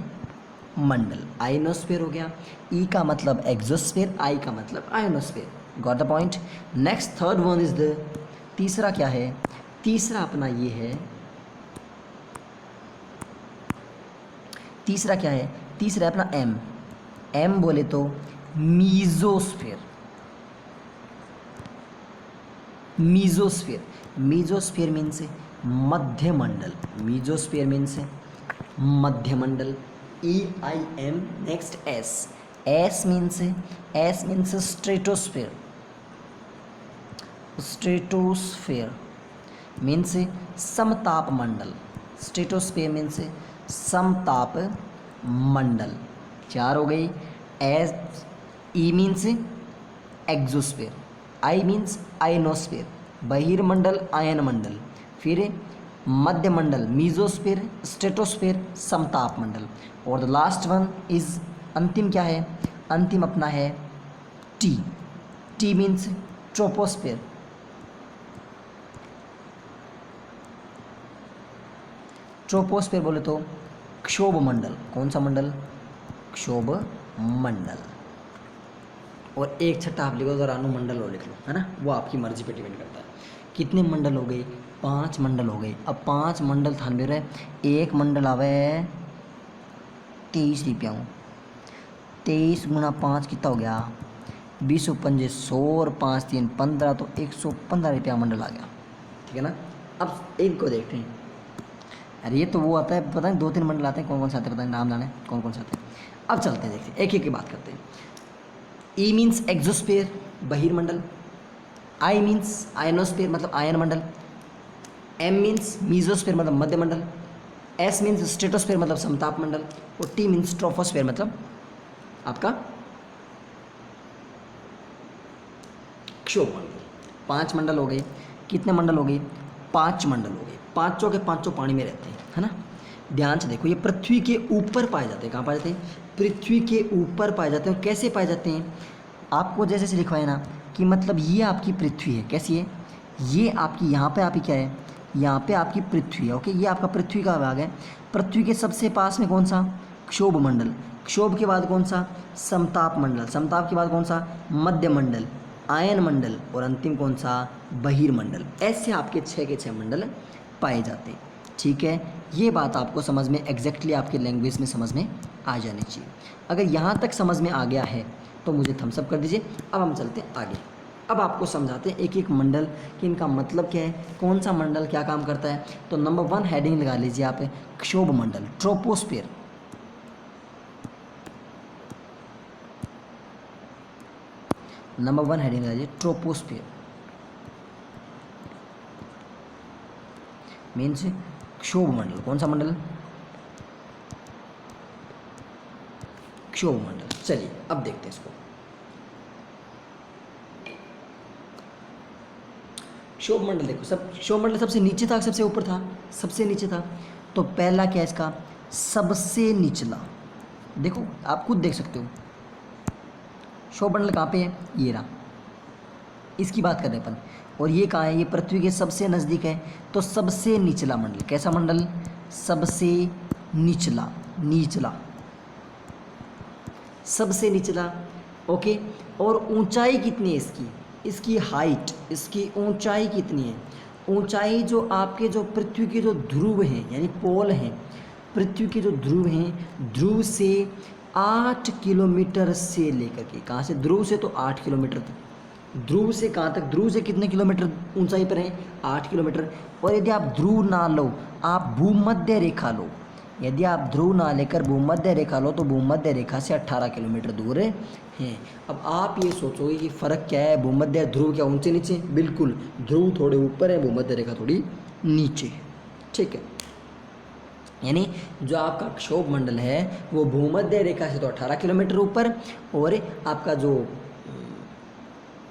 मंडल, आयनोस्फीयर हो गया। ई का मतलब एक्सोस्फीयर, आई का मतलब ionosphere. Got the point. Next third one is the, तीसरा क्या है? तीसरा अपना ये है, तीसरा क्या है? तीसरा अपना एम। एम बोले तो मीजोस्फीयर। मीजोस्फीयर, मीजोस्फीयर मीन्स मध्यमंडल। मीजोस्फीयर मीन्स मध्यमंडल। EIM। Next S. S means stratosphere. Stratosphere means समताप मंडल। स्ट्रेटोस्फीयर मीन्स समताप मंडल। 4 हो गई। S. E means exosphere. I means ionosphere, बहिर्मंडल आयन मंडल। फिर मध्यमंडल मीजोस्फीयर, स्ट्रेटोस्फीयर समताप मंडल। और द लास्ट वन इज, अंतिम क्या है? अंतिम अपना है T. T means troposphere. Troposphere बोले तो क्षोभ मंडल। कौन सा मंडल? क्षोभ मंडल। और एक छठा आप लिखो अगर अनुमंडल और लिख लो, है ना, वो आपकी मर्जी पे डिपेंड करता है। कितने मंडल हो गए? 5 मंडल हो गए। अब 5 मंडल थान रहे, एक मंडल आवे 23 रुपया हूँ, 23 गुना 5 कितना हो गया? 20 पंजे 100 और 5 3 15, तो 115 रुपया मंडल आ गया। ठीक है ना। अब एक को देखते हैं। अरे ये तो वो आता है, पता नहीं 2-3 मंडल आते हैं, कौन कौन से आते हैं पता नहीं, नाम जाने कौन कौन से आते हैं। अब चलते हैं, देखते हैं, एक एक की बात करते हैं। ई मीन्स एक्सोस्फीयर, बहिर्मंडल। आई मीन्स आयनोस्फीयर, मतलब आयन मंडल। एम मीन्स मीजोस्फीयर, मतलब मध्य मंडल। एस मीन्स स्ट्रेटोस्फीयर, मतलब समताप मंडल। और टी मीन्स ट्रोपोस्फीयर, मतलब आपका क्षोभ मंडल। 5 मंडल हो गए। कितने मंडल हो गए? 5 मंडल हो गए। पांचों के पांचों पानी में रहते हैं, है ना। ध्यान से देखो, ये पृथ्वी के ऊपर पाए जाते हैं। कहाँ पाए जाते हैं? पृथ्वी के ऊपर पाए जाते हैं। कैसे पाए जाते हैं? आपको जैसे से लिखवाया ना कि मतलब ये आपकी पृथ्वी है। कैसी है? ये आपकी, यहाँ पे आपकी क्या है? यहाँ पे आपकी पृथ्वी है। ओके, ये आपका पृथ्वी का भाग है। पृथ्वी के सबसे पास में कौन सा? क्षोभ मंडल। क्षोभ के बाद कौन सा? समताप मंडल। समताप के बाद कौन सा? मध्य मंडल, आयन मंडल, और अंतिम कौन सा? बहिर्मंडल। ऐसे आपके 6 के 6 मंडल पाए जाते हैं। ठीक है, ये बात आपको समझ में एग्जैक्टली आपके लैंग्वेज में समझ में आ जानी चाहिए। अगर यहाँ तक समझ में आ गया है तो मुझे थम्स अप कर दीजिए। अब हम चलते हैं आगे। अब आपको समझाते हैं एक एक मंडल कि इनका मतलब क्या है, कौन सा मंडल क्या काम करता है। तो नंबर 1 हेडिंग लगा लीजिए आप, क्षोभ मंडल, ट्रोपोस्फीयर। नंबर 1 हेडिंग लगा लीजिए ट्रोपोस्फीयर, मीन्स क्षोभ मंडल। कौन सा मंडल? क्षोभ मंडल। चलिए अब देखते हैं इसको। क्षोभ मंडल देखो, सब क्षोभ मंडल सबसे नीचे था, सबसे ऊपर था? सबसे नीचे था। तो पहला क्या है इसका? सबसे निचला। देखो आप खुद देख सकते हो क्षोभ मंडल कहाँ पे है, ये रहा, इसकी बात कर रहे हैं अपन। और ये कहाँ है? ये पृथ्वी के सबसे नज़दीक है। तो सबसे निचला मंडल, कैसा मंडल? सबसे निचला, नीचला, सबसे निचला। ओके, और ऊंचाई कितनी है इसकी? इसकी हाइट, इसकी ऊंचाई कितनी है? ऊंचाई जो आपके जो पृथ्वी के जो ध्रुव हैं, यानी पोल हैं, पृथ्वी के जो ध्रुव हैं, ध्रुव से 8 किलोमीटर से लेकर के, कहाँ से? ध्रुव से तो 8 किलोमीटर तक। ध्रुव से कहाँ तक? ध्रुव से कितने किलोमीटर ऊंचाई पर है? 8 किलोमीटर। और यदि आप ध्रुव ना लो, आप भूमध्य रेखा लो। यदि आप ध्रुव ना लेकर भूमध्य रेखा लो तो भूमध्य रेखा से 18 किलोमीटर दूर हैं। अब आप ये सोचोगे कि फ़र्क क्या है, भूमध्य ध्रुव क्या ऊंचे नीचे? बिल्कुल, ध्रुव थोड़े ऊपर है, भूमध्य रेखा थोड़ी नीचे। ठीक है, यानी जो आपका क्षोभ मंडल है वो भूमध्य रेखा से तो 18 किलोमीटर ऊपर, और आपका जो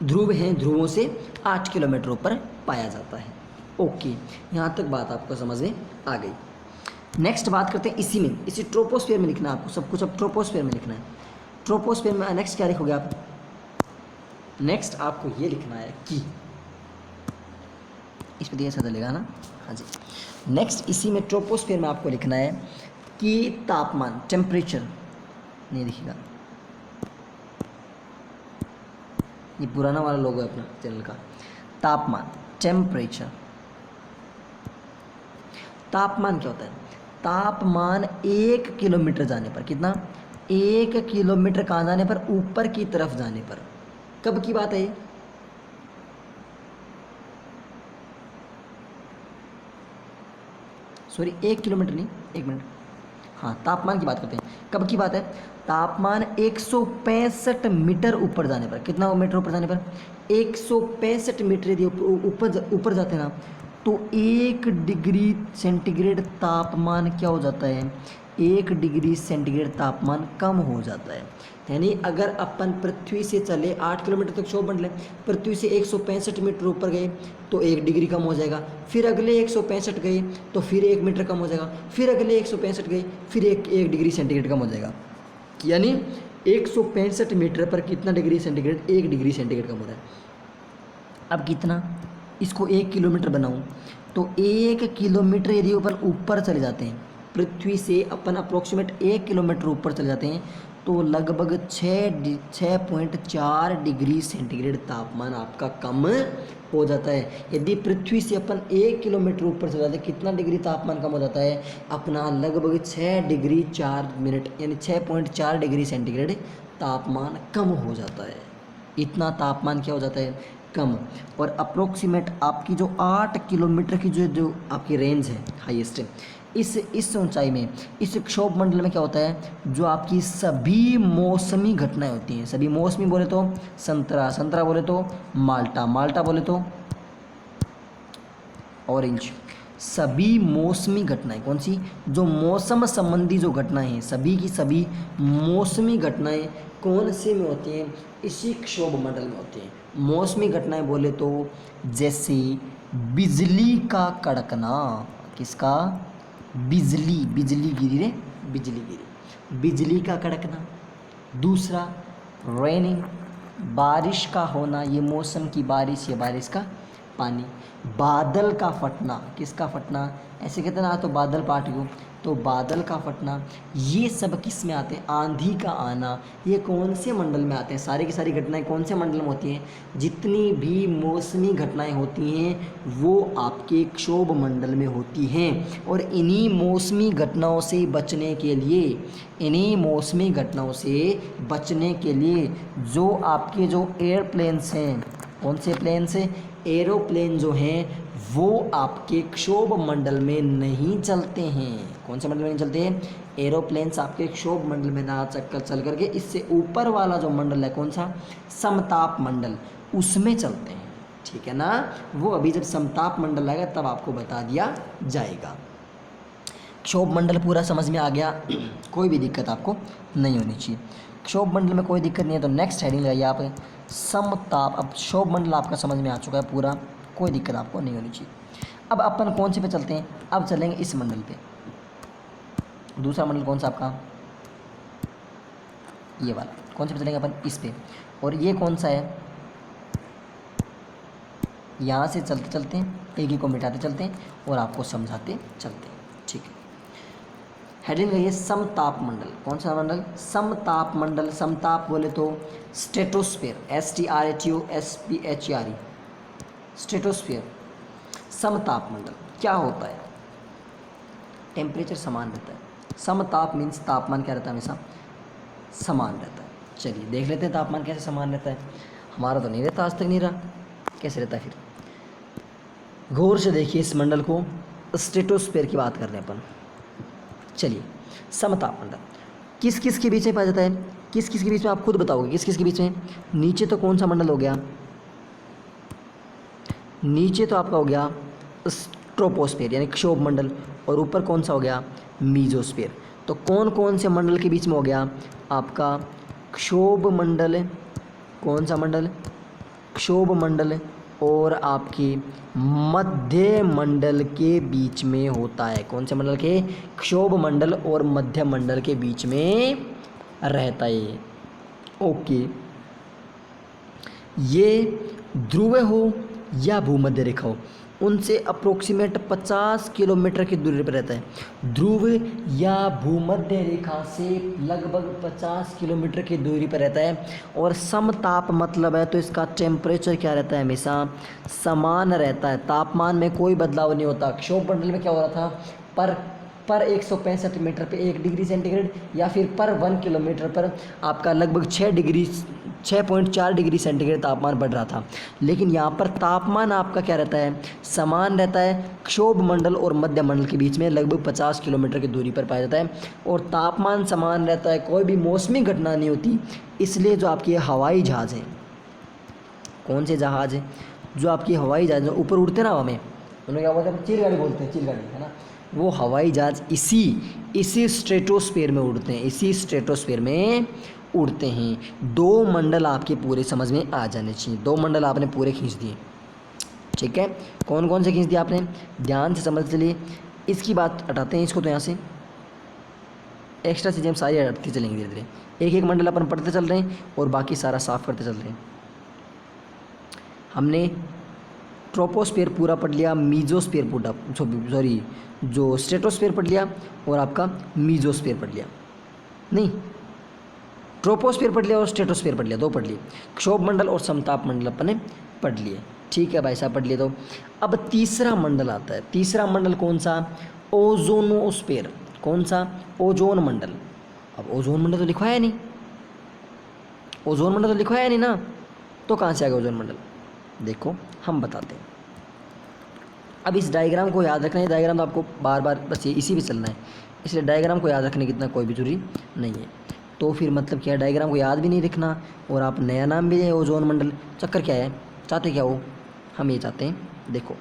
ध्रुव है, ध्रुवों से 8 किलोमीटर ऊपर पाया जाता है। ओके, यहाँ तक बात आपको समझ में आ गई। नेक्स्ट बात करते हैं इसी में, इसी ट्रोपोस्फीयर में लिखना है आपको सब कुछ। अब ट्रोपोस्फीयर में लिखना है। ट्रोपोस्फीयर में नेक्स्ट क्या लिखोगे आप? नेक्स्ट आपको ये लिखना है कि, इस पर दिया ऐसा चलेगा ना, हाँ जी। नेक्स्ट इसी में ट्रोपोस्फीयर में आपको लिखना है कि तापमान, टेम्परेचर नहीं लिखिएगा, ये पुराना वाला लोगो है अपना चैनल का। तापमान, टेम्परेचर। तापमान क्या होता है? तापमान 1 किलोमीटर जाने पर, कितना? 1 किलोमीटर कहाँ जाने पर? ऊपर की तरफ जाने पर। कब की बात है ये? सॉरी 1 किलोमीटर नहीं, 1 मिनट, हाँ तापमान की बात करते हैं। कब की बात है? तापमान 165 मीटर ऊपर जाने पर। कितना मीटर ऊपर जाने पर? 165 मीटर यदि ऊपर जाते हैं ना, तो 1 डिग्री सेंटीग्रेड तापमान क्या हो जाता है? 1 डिग्री सेंटीग्रेड तापमान कम हो जाता है। यानी अगर अपन पृथ्वी से चले 8 किलोमीटर तक क्षोभ मंडल है, पृथ्वी से 165 मीटर ऊपर गए तो 1 डिग्री कम हो जाएगा, फिर अगले 165 गए तो फिर 1 मीटर कम हो जाएगा, फिर अगले 165 गए फिर 1 डिग्री सेंटीग्रेड कम हो जाएगा। यानी 165 मीटर पर कितना डिग्री सेंटीग्रेड? 1 डिग्री सेंटीग्रेड कम हो रहा है। अब कितना? इसको 1 किलोमीटर बनाऊं तो 1 किलोमीटर यदि अपन ऊपर चले जाते हैं, पृथ्वी से अपन अप्रोक्सीमेट 1 किलोमीटर ऊपर चले जाते हैं, तो लगभग 6.4 डिग्री सेंटीग्रेड तापमान आपका कम हो जाता है। यदि पृथ्वी से अपन 1 किलोमीटर ऊपर चले जाते हैं, कितना डिग्री तापमान कम हो जाता है अपना? लगभग 6 डिग्री 4 मिनट, यानी 6.4 डिग्री सेंटीग्रेड तापमान कम हो जाता है। इतना तापमान क्या हो जाता है? कम। और अप्रोक्सीमेट आपकी जो 8 किलोमीटर की जो आपकी रेंज है हाईएस्ट, इस ऊंचाई में, इस क्षोभ मंडल में क्या होता है? जो आपकी सभी मौसमी घटनाएं होती हैं, सभी मौसमी बोले तो संतरा, संतरा बोले तो माल्टा, माल्टा बोले तो ऑरेंज, सभी मौसमी घटनाएं कौन सी? जो मौसम संबंधी जो घटनाएं हैं, सभी की सभी मौसमी घटनाएं कौन से में होती हैं? इसी क्षोभ मंडल में होती हैं। मौसमी घटनाएं बोले तो जैसे बिजली का कड़कना, किसका? बिजली, बिजली गिरी रे, बिजली गिरी, बिजली का कड़कना। दूसरा रेनिंग, बारिश का होना, ये मौसम की बारिश या बारिश का पानी। बादल का फटना, किसका फटना? ऐसे कहते हैं ना, तो बादल पाट गयो, तो बादल का फटना। ये सब किस में आते हैं? आंधी का आना। ये कौन से मंडल में आते हैं? सारी की सारी घटनाएं कौन से मंडल में होती हैं? जितनी भी मौसमी घटनाएं होती हैं वो आपके क्षोभ मंडल में होती हैं। और इन्हीं मौसमी घटनाओं से बचने के लिए, इन्हीं मौसमी घटनाओं से बचने के लिए जो आपके जो एयरप्लेन्स हैं, कौन से प्लेन्स हैं? एरोप्लेन जो हैं वो आपके क्षोभ मंडल में नहीं चलते हैं। कौन से मंडल में नहीं चलते हैं? एरोप्लेन्स आपके क्षोभ मंडल में ना चल करके इससे ऊपर वाला जो मंडल है, कौन सा? समताप मंडल, उसमें चलते हैं। ठीक है ना? वो अभी जब समताप मंडल आएगा तब आपको बता दिया जाएगा। क्षोभ मंडल पूरा समझ में आ गया? कोई भी दिक्कत आपको नहीं होनी चाहिए। क्षोभ मंडल में कोई दिक्कत नहीं है तो नेक्स्ट हेडिंग लगाइए आप समताप। अब क्षोभ मंडल आपका समझ में आ चुका है पूरा, कोई दिक्कत आपको नहीं होनी चाहिए। अब अपन कौन से पे चलते हैं? अब चलेंगे इस मंडल पे। दूसरा मंडल कौन सा आपका? ये वाला। कौन से पे चलेंगे अपन? इस पे। और ये कौन सा है? यहाँ से चलते चलते एक ही को मिटाते चलते हैं और आपको समझाते चलते हैं। ठीक है, हेडिंग है ये समताप मंडल। कौन सा मंडल? समताप मंडल। समताप बोले तो स्ट्रेटोस्फीयर, STRATOSPHERE, स्ट्रेटोस्फीयर। समताप मंडल क्या होता है? टेम्परेचर समान रहता है। समताप मीन्स तापमान क्या रहता है? हमेशा समान रहता है। चलिए देख लेते हैं तापमान कैसे समान रहता है। हमारा तो नहीं रहता, आज तक नहीं रहा, कैसे रहता है फिर? गौर से देखिए इस मंडल को, स्ट्रेटोस्फीयर की बात कर रहे हैं अपन। चलिए, समताप मंडल किस किस के बीच में पाया जाता है? किस किस के बीच में? आप खुद बताओगे किस किस के बीच में। नीचे तो कौन सा मंडल हो गया? नीचे तो आपका हो गया ट्रोपोस्फीयर यानी क्षोभ मंडल, और ऊपर कौन सा हो गया? मीजोस्फीयर। तो कौन कौन से मंडल के बीच में हो गया आपका? क्षोभ मंडल। कौन सा मंडल? क्षोभ मंडल और आपके मध्य मंडल के बीच में होता है। कौन से मंडल के? क्षोभ मंडल और मध्य मंडल के बीच में रहता है। ओके, ये ध्रुव हो या भूमध्य रेखा हो, उनसे अप्रोक्सीमेट 50 किलोमीटर की दूरी पर रहता है। ध्रुव या भूमध्य रेखा से लगभग 50 किलोमीटर की दूरी पर रहता है। और समताप मतलब है तो इसका टेम्परेचर क्या रहता है? हमेशा समान रहता है, तापमान में कोई बदलाव नहीं होता। क्षोभ मंडल में क्या हो रहा था? पर 165 मीटर पे 1 डिग्री सेंटीग्रेड या फिर पर 1 किलोमीटर पर आपका लगभग 6.4 डिग्री सेंटीग्रेड तापमान बढ़ रहा था। लेकिन यहाँ पर तापमान आपका क्या रहता है? समान रहता है। क्षोभ मंडल और मध्य मंडल के बीच में लगभग 50 किलोमीटर की दूरी पर पाया जाता है और तापमान समान रहता है, कोई भी मौसमी घटना नहीं होती। इसलिए जो आपके हवाई जहाज़ हैं, कौन से जहाज़ हैं? जो आपकी हवाई जहाज़ ऊपर उड़ते ना हवा में, उन्हें क्या बोलते हैं? चिलगाड़ी बोलते हैं, चिलगाड़ी, है ना? वो हवाई जहाज़ इसी स्ट्रेटोस्फीयर में उड़ते हैं, इसी स्ट्रेटोस्फीयर में उड़ते हैं। 2 मंडल आपके पूरे समझ में आ जाने चाहिए। 2 मंडल आपने पूरे खींच दिए। ठीक है, कौन कौन से खींच दिए आपने? ध्यान से समझ चलिए। इसकी बात हटाते हैं इसको, तो यहाँ से एक्स्ट्रा चीज़ें हम सारी हटती चलेंगे धीरे धीरे। एक एक मंडल अपन पढ़ते चल रहे हैं और बाकी सारा साफ करते चल रहे हैं। हमने ट्रोपोस्फीयर पूरा पढ़ लिया, मीजोस्फीयर पूरा, सॉरी जो स्ट्रेटोस्फीयर पढ़ लिया और आपका मीजोस्फीयर पढ़ लिया। नहीं, ट्रोपोस्फीयर पढ़ लिया और स्ट्रेटोस्फीयर पढ़ लिया, दो पढ़ लिए। क्षोभ मंडल और समताप मंडल अपने पढ़ लिए। ठीक है भाई साहब, पढ़ लिए। तो अब तीसरा मंडल आता है। तीसरा मंडल कौन सा? ओजोनोस्फीयर। कौन सा? ओजोन मंडल। अब ओजोन मंडल तो लिखवाया नहीं, ओजोन मंडल तो लिखवाया नहीं ना, तो कहाँ से आ गया ओजोन मंडल? देखो हम बताते हैं। अब इस डायग्राम को याद रखना है, डायग्राम तो आपको बार बार बस ये इसी पे चलना है, इसलिए डायग्राम को याद रखने की इतना कोई भी जरूरी नहीं है। तो फिर मतलब क्या, डायग्राम को याद भी नहीं रखना और आप नया नाम भी दें ओजोन मंडल। चक्कर क्या है, चाहते क्या हो? हम ये चाहते हैं, देखो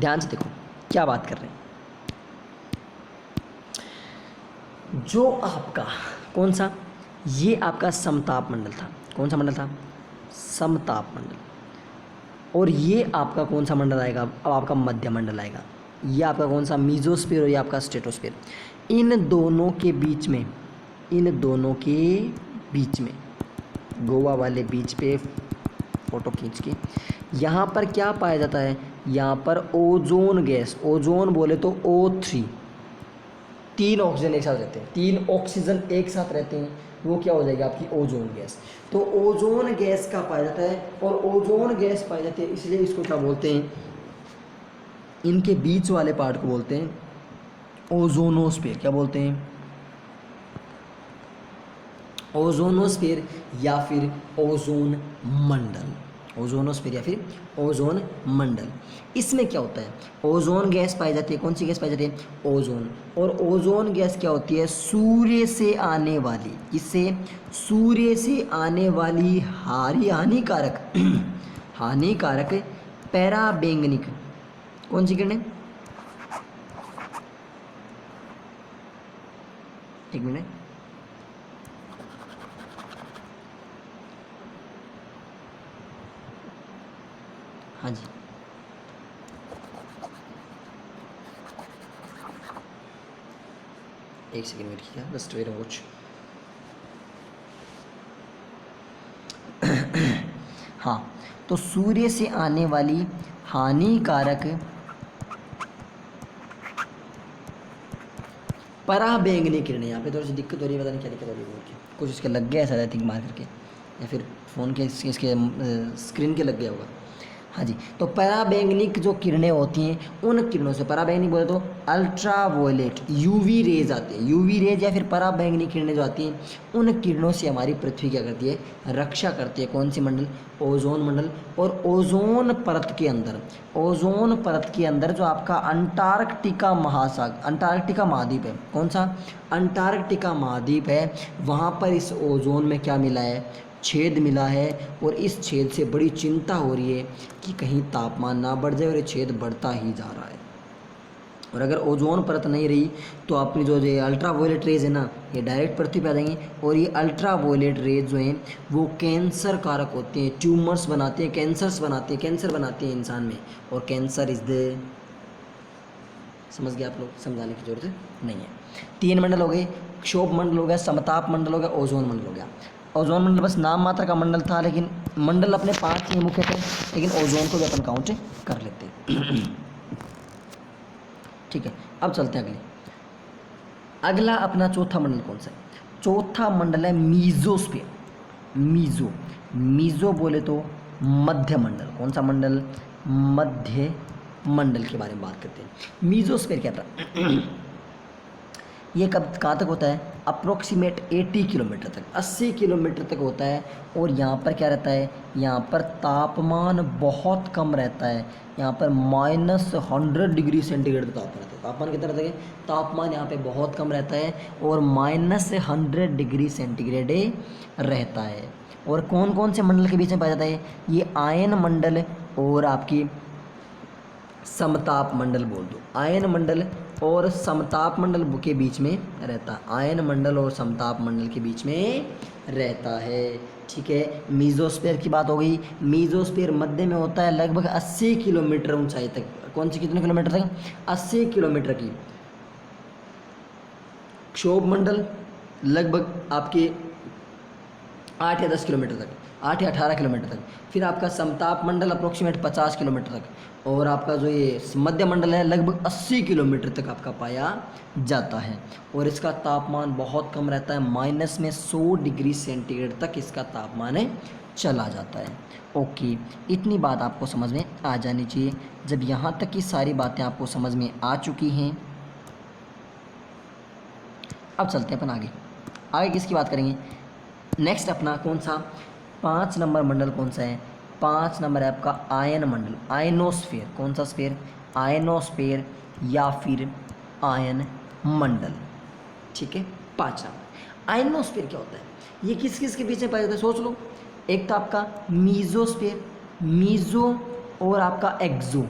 ध्यान से देखो क्या बात कर रहे हैं। जो आपका कौन सा, ये आपका समताप मंडल था। कौन सा मंडल था? समताप मंडल। और ये आपका कौन सा मंडल आएगा? अब आपका मध्य मंडल आएगा। ये आपका कौन सा? मीजोस्फीयर और ये आपका स्ट्रेटोस्फीयर। इन दोनों के बीच में, इन दोनों के बीच में, गोवा वाले बीच पे फोटो खींच के, यहाँ पर क्या पाया जाता है? यहाँ पर ओजोन गैस। ओजोन बोले तो O3, 3 ऑक्सीजन एक साथ रहते हैं, 3 ऑक्सीजन एक साथ रहते हैं, वो क्या हो जाएगी? आपकी ओजोन गैस। तो ओजोन गैस का पाया जाता है, और ओजोन गैस पाई जाती है, इसलिए इसको क्या बोलते हैं? इनके बीच वाले पार्ट को बोलते हैं ओजोनोस्फीयर। क्या बोलते हैं? ओजोनोस्फीयर या फिर ओजोन मंडल। ओजोनोस्फीयर या फिर ओजोन मंडल। इसमें क्या होता है? ओजोन गैस पाई जाती है। कौन सी गैस पाई जाती है? ओजोन। और ओजोन गैस क्या होती है? सूर्य से आने वाली, किससे? सूर्य से आने वाली हानिकारक हानिकारक पैराबैंगनिक, कौन सी किरणें? एक मिनट, हाँ जी, एक सेकेंड वेट किया, जस्ट वेट वॉच। हाँ, तो सूर्य से आने वाली हानिकारक पराबैंगनी किरणें। यहाँ पे थोड़ी सी दिक्कत हो रही है, पता नहीं क्या दिक्कत हो रही है, कुछ इसके लग गया है शायद, आई थिंक मार करके, या फिर फ़ोन के इसके स्क्रीन के लग गया होगा। हाँ जी, तो पराबैंगनिक जो किरणें होती हैं, उन किरणों से, पराबैंगनिक बोले तो अल्ट्रा वायलेट यूवी रेज आते हैं, यूवी रेज या फिर पराबैंगनिक किरणें जो आती हैं, उन किरणों से हमारी पृथ्वी क्या करती है? रक्षा करती है। कौन सी मंडल? ओजोन मंडल। और ओजोन परत के अंदर, ओजोन परत के अंदर जो आपका अंटार्कटिका महासागर, अंटार्कटिका महाद्वीप है, कौन सा? अंटार्कटिका महाद्वीप है, वहाँ पर इस ओजोन में क्या मिला है? छेद मिला है। और इस छेद से बड़ी चिंता हो रही है कि कहीं तापमान ना बढ़ जाए, और ये छेद बढ़ता ही जा रहा है। और अगर ओजोन परत नहीं रही तो अपनी जो ये अल्ट्रा वायलेट रेज है ना, ये डायरेक्ट पृथ्वी पे आ जाएंगी, और ये अल्ट्रा वायलेट रेज जो हैं वो कैंसर कारक होते हैं, ट्यूमर्स बनाते हैं, कैंसर्स बनाते हैं, कैंसर बनाते हैं इंसान में। और कैंसर इज़ द, समझ गए आप लोग, समझाने की जरूरत नहीं है। 3 मंडल हो गए, क्षोभ मंडल हो गया, समताप मंडल हो गया, ओजोन मंडल हो गया। ओजोन मंडल बस नाम मात्र का मंडल था, लेकिन मंडल अपने 5 ही मुख्य थे, लेकिन ओजोन को भी अपन काउंट कर लेते हैं। ठीक है, अब चलते हैं अगले। अगला अपना चौथा मंडल कौन सा है? चौथा मंडल है मीजोस्फीयर। मीजो, मीजो बोले तो मध्य मंडल। कौन सा मंडल? मध्य मंडल के बारे में बात करते हैं। मीजोस्फीयर क्या था? ये कब कहाँ तक होता है? अप्रोक्सीमेट 80 किलोमीटर तक, 80 किलोमीटर तक होता है। और यहाँ पर क्या रहता है? यहाँ पर तापमान बहुत कम रहता है। यहाँ पर -100 डिग्री सेंटीग्रेड तापमान रहता है। तापमान कितना रहता है? तापमान यहाँ पे बहुत कम रहता है, और -100 डिग्री सेंटीग्रेड रहता है। और कौन कौन से मंडल के बीच में पाया जाता है? ये आयन मंडल और आपकी समताप मंडल बोल दो। आयन मंडल और समताप मंडल के बीच में रहता है। आयन मंडल और समताप मंडल के बीच में रहता है। ठीक है, मीजोस्फीयर की बात हो गई। मीजोस्फीयर मध्य में होता है, लगभग 80 किलोमीटर ऊंचाई तक। कौन सी कितने किलोमीटर तक? 80 किलोमीटर की। क्षोभ मंडल लगभग आपके 8 या 10 किलोमीटर तक। 8 या 18 किलोमीटर तक। फिर आपका समताप मंडल अप्रोक्सीमेट 50 किलोमीटर तक, और आपका जो ये मध्य मंडल है लगभग 80 किलोमीटर तक आपका पाया जाता है। और इसका तापमान बहुत कम रहता है, माइनस में 100 डिग्री सेंटीग्रेड तक इसका तापमान है चला जाता है। ओके, इतनी बात आपको समझ में आ जानी चाहिए। जब यहाँ तक की सारी बातें आपको समझ में आ चुकी हैं, अब चलते हैं अपन आगे। आगे किसकी बात करेंगे? नेक्स्ट अपना कौन सा 5 नंबर मंडल कौन सा है? 5 नंबर है आपका आयन मंडल, आयनोस्फीयर। कौन सा स्फीयर? आयनोस्फीयर या फिर आयन मंडल। ठीक है, 5 नंबर आयनोस्फीयर क्या होता है? ये किस किस के बीच में पाया जाता है? सोच लो। एक तो आपका मीजोस्फीयर, मीजो और आपका एक्सो,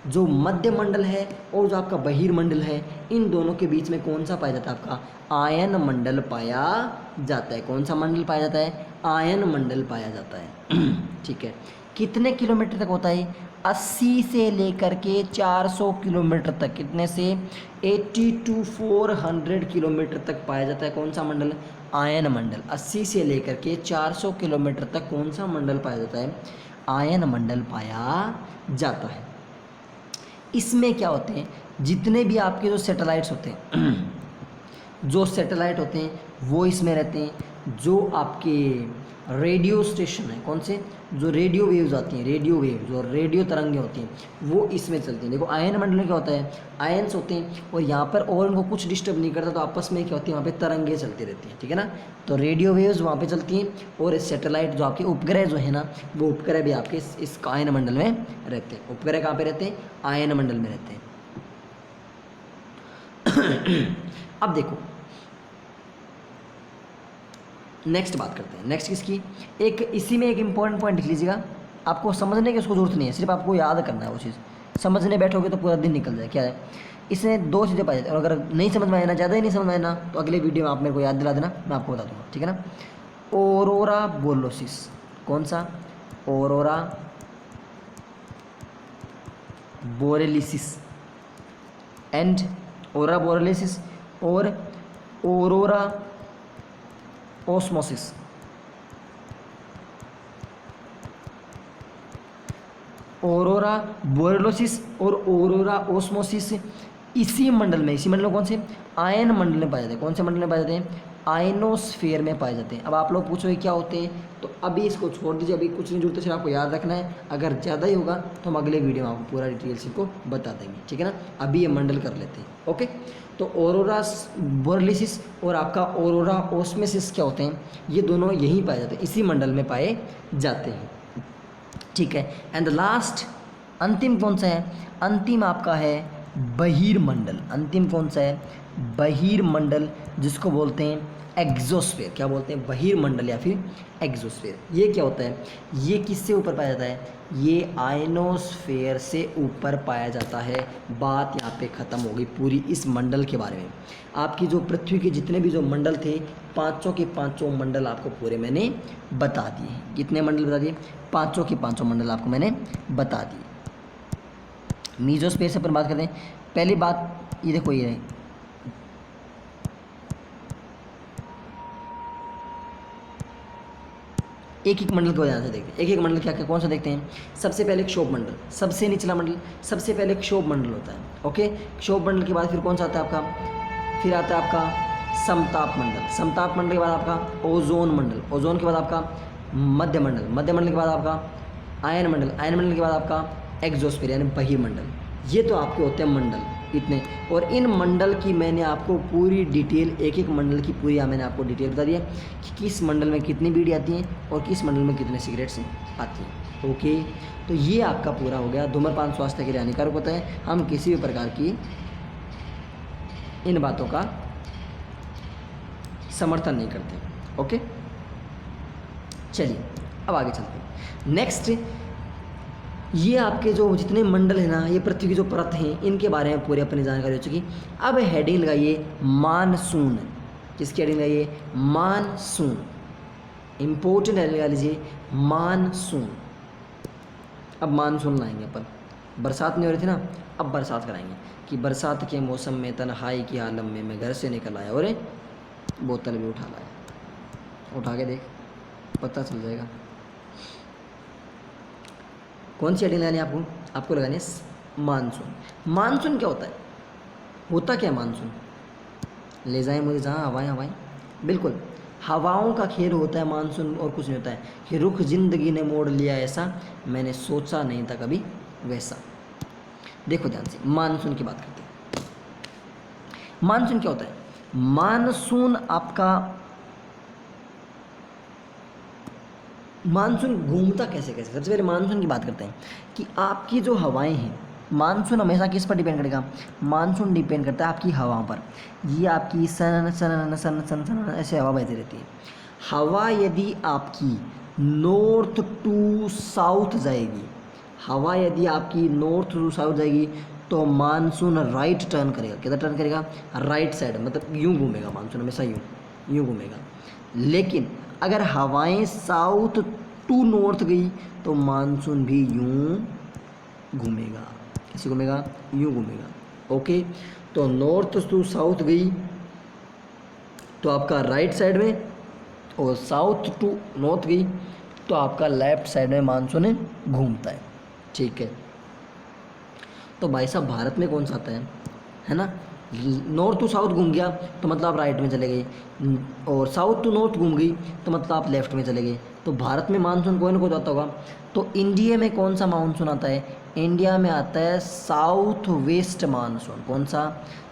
जो मध्य मंडल है और जो आपका बहिर्मंडल है, इन दोनों के बीच में कौन सा पाया जाता है? आपका आयन मंडल पाया जाता है। कौन सा मंडल पाया जाता है? आयन मंडल पाया जाता है। ठीक है, कितने किलोमीटर तक होता है? 80 से लेकर के 400 किलोमीटर तक। कितने से? 80 to 400 किलोमीटर तक पाया जाता है। कौन सा मंडल? आयन मंडल। 80 से लेकर के 400 किलोमीटर तक कौन सा मंडल पाया जाता है? आयन मंडल पाया जाता है। इसमें क्या होते हैं? जितने भी आपके जो सैटेलाइट्स होते हैं जो सैटेलाइट होते हैं वो इसमें रहते हैं। जो आपके रेडियो स्टेशन है, कौन से? जो रेडियो वेव्स आती हैं, रेडियो वेव जो रेडियो तरंगें होती हैं वो इसमें चलती हैं। देखो आयन मंडल में क्या होता है? आयन्स होते हैं और यहाँ पर और उनको कुछ डिस्टर्ब नहीं करता, तो आपस में क्या होती है? वहाँ पे तरंगें चलती रहती हैं। ठीक है ना, तो रेडियो वेव्स वहाँ पे चलती हैं और सैटेलाइट जो आपके उपग्रह जो है ना, वो उपग्रह भी आपके इस आयन मंडल में रहते हैं। उपग्रह कहाँ पे रहते हैं? आयन मंडल में रहते हैं। अब देखो नेक्स्ट बात करते हैं। नेक्स्ट किसकी? एक इसी में एक इंपॉर्टेंट पॉइंट लिख लीजिएगा, आपको समझने की उसको जरूरत नहीं है, सिर्फ आपको याद करना है वो चीज़। समझने बैठोगे तो पूरा दिन निकल जाए। क्या है? इसमें 2 चीज़ें पाई जाती हैं, और अगर नहीं समझ में आए ना, ज़्यादा ही नहीं समझ में आए ना, तो अगले वीडियो में आप मेरे को याद दिला देना, मैं आपको बता दूँगा। ठीक है ना। ओरोरा बोलोसिस। कौन सा? ओरोरा बोरेलिसिस एंड ओरोरा बोरेलिसिस और ओरोरा ओस्मोसिस। ओरोरा बोरेलोसिस और ओरोरा ओस्मोसिस इसी मंडल में कौन से? आयन मंडल में पाए जाते हैं। कौन से मंडल में पाए जाते हैं? आयनोस्फीयर में पाए जाते हैं। अब आप लोग पूछोगे क्या होते हैं, तो अभी इसको छोड़ दीजिए, अभी कुछ नहीं जुड़ते, सिर्फ आपको याद रखना है। अगर ज़्यादा ही होगा तो हम अगले वीडियो में आपको पूरा डिटेल से को बता देंगे। ठीक है ना, अभी ये मंडल कर लेते हैं। ओके, तो ओरोरा बोरेलिसिस और आपका ओरोरा ओस्मोसिस क्या होते हैं? ये दोनों यहीं पाए जाते हैं, इसी मंडल में पाए जाते हैं। ठीक है, एंड द लास्ट अंतिम कौन सा है? अंतिम आपका है बहिर्मंडल। अंतिम कौन सा है? बहिर्मंडल, जिसको बोलते हैं एक्सोस्फीयर। क्या बोलते हैं? बहिर्मंडल या फिर एक्सोस्फीयर। ये क्या होता है? ये किससे ऊपर पाया जाता है? ये आयनोस्फीयर से ऊपर पाया जाता है। बात यहाँ पे ख़त्म हो गई पूरी इस मंडल के बारे में। आपकी जो पृथ्वी के जितने भी जो मंडल थे, पाँचों के पाँचों मंडल आपको पूरे मैंने बता दिए। कितने मंडल बता दिए? पाँचों के पाँचों मंडल आपको मैंने बता दिए। मीजोस्फीयर से अपन बात करते हैं। पहली बात ये देखो, ये एक एक मंडल को ध्यान से देखते हैं। एक एक मंडल क्या क्या कौन सा देखते हैं। सबसे पहले क्षोभ मंडल, सबसे निचला मंडल, सबसे पहले क्षोभ मंडल होता है। ओके, क्षोभ मंडल के बाद फिर कौन सा आता है आपका? फिर आता है आपका समताप मंडल। समताप मंडल के बाद आपका ओजोन मंडल। ओजोन के बाद आपका मध्य मंडल। मध्य मंडल के बाद आपका आयन मंडल। आयन मंडल के बाद आपका एक्सोस्फीयर यानी बहिर्मंडल। ये तो आपके होते हैं मंडल इतने। और इन मंडल की मैंने आपको पूरी डिटेल, एक एक मंडल की पूरी मैंने आपको डिटेल बता दी है कि किस मंडल में कितनी बीड़ी आती हैं और किस मंडल में कितने सिगरेट्स आती हैं। ओके, तो ये आपका पूरा हो गया। धूम्रपान स्वास्थ्य के लिए हानिकारक होता है। हम किसी भी प्रकार की इन बातों का समर्थन नहीं करते। ओके, चलिए अब आगे चलते हैं। नेक्स्ट, ये आपके जो जितने मंडल हैं ना, ये पृथ्वी की जो परत हैं, इनके बारे में पूरी अपनी जानकारी हो चुकी। अब हेडिंग लगाइए मानसून। किसकी हेडिंग लगाइए? मानसून। इंपॉर्टेंट हेडिंग लगा लीजिए मानसून। अब मानसून लाएंगे अपन। बरसात नहीं हो रही थी ना, अब बरसात कराएंगे कि बरसात के मौसम में तन्हाई की आलम में मैं घर से निकल आया और बोतल भी उठा लाया। उठा के देख, पता चल जाएगा। कौन सी हेडिंग लगानी है आपको? आपको लगानी है मानसून। मानसून क्या होता है? होता क्या है मानसून? ले जाएं मुझे जहाँ हवाएं हवाएं, बिल्कुल हवाओं का खेल होता है मानसून, और कुछ नहीं होता है कि रुख जिंदगी ने मोड़ लिया ऐसा, मैंने सोचा नहीं था कभी वैसा। देखो ध्यान से, मानसून की बात करते हैं। मानसून क्या होता है? मानसून आपका, मानसून घूमता कैसे कैसे? सबसे पहले मानसून की बात करते हैं कि आपकी जो हवाएं हैं, मानसून हमेशा किस पर डिपेंड करेगा? मानसून डिपेंड करता है आपकी हवाओं पर। ये आपकी सन सन सन सन सन ऐसे हवा बहती रहती है। हवा यदि आपकी नॉर्थ टू साउथ जाएगी, हवा यदि आपकी नॉर्थ टू साउथ जाएगी तो मानसून राइट टर्न करेगा। किधर टर्न करेगा? राइट साइड, मतलब यूँ घूमेगा मानसून, हमेशा यूँ घूमेगा। लेकिन अगर हवाएं साउथ टू नॉर्थ गई तो मानसून भी यूं घूमेगा। कैसे घूमेगा? यूं घूमेगा। ओके, तो नॉर्थ टू साउथ गई तो आपका राइट साइड में, और साउथ टू नॉर्थ गई तो आपका लेफ्ट साइड में मानसून घूमता है। ठीक है, तो भाई साहब भारत में कौन सा आता है ना? नॉर्थ टू साउथ घूम गया तो मतलब आप राइट में चले गए, और साउथ टू नॉर्थ घूम गई तो मतलब आप लेफ्ट में चले गए। तो भारत में मानसून कोई ना कोई आता होगा। तो इंडिया में कौन सा मानसून आता है? इंडिया में आता है साउथ वेस्ट मानसून। कौन सा?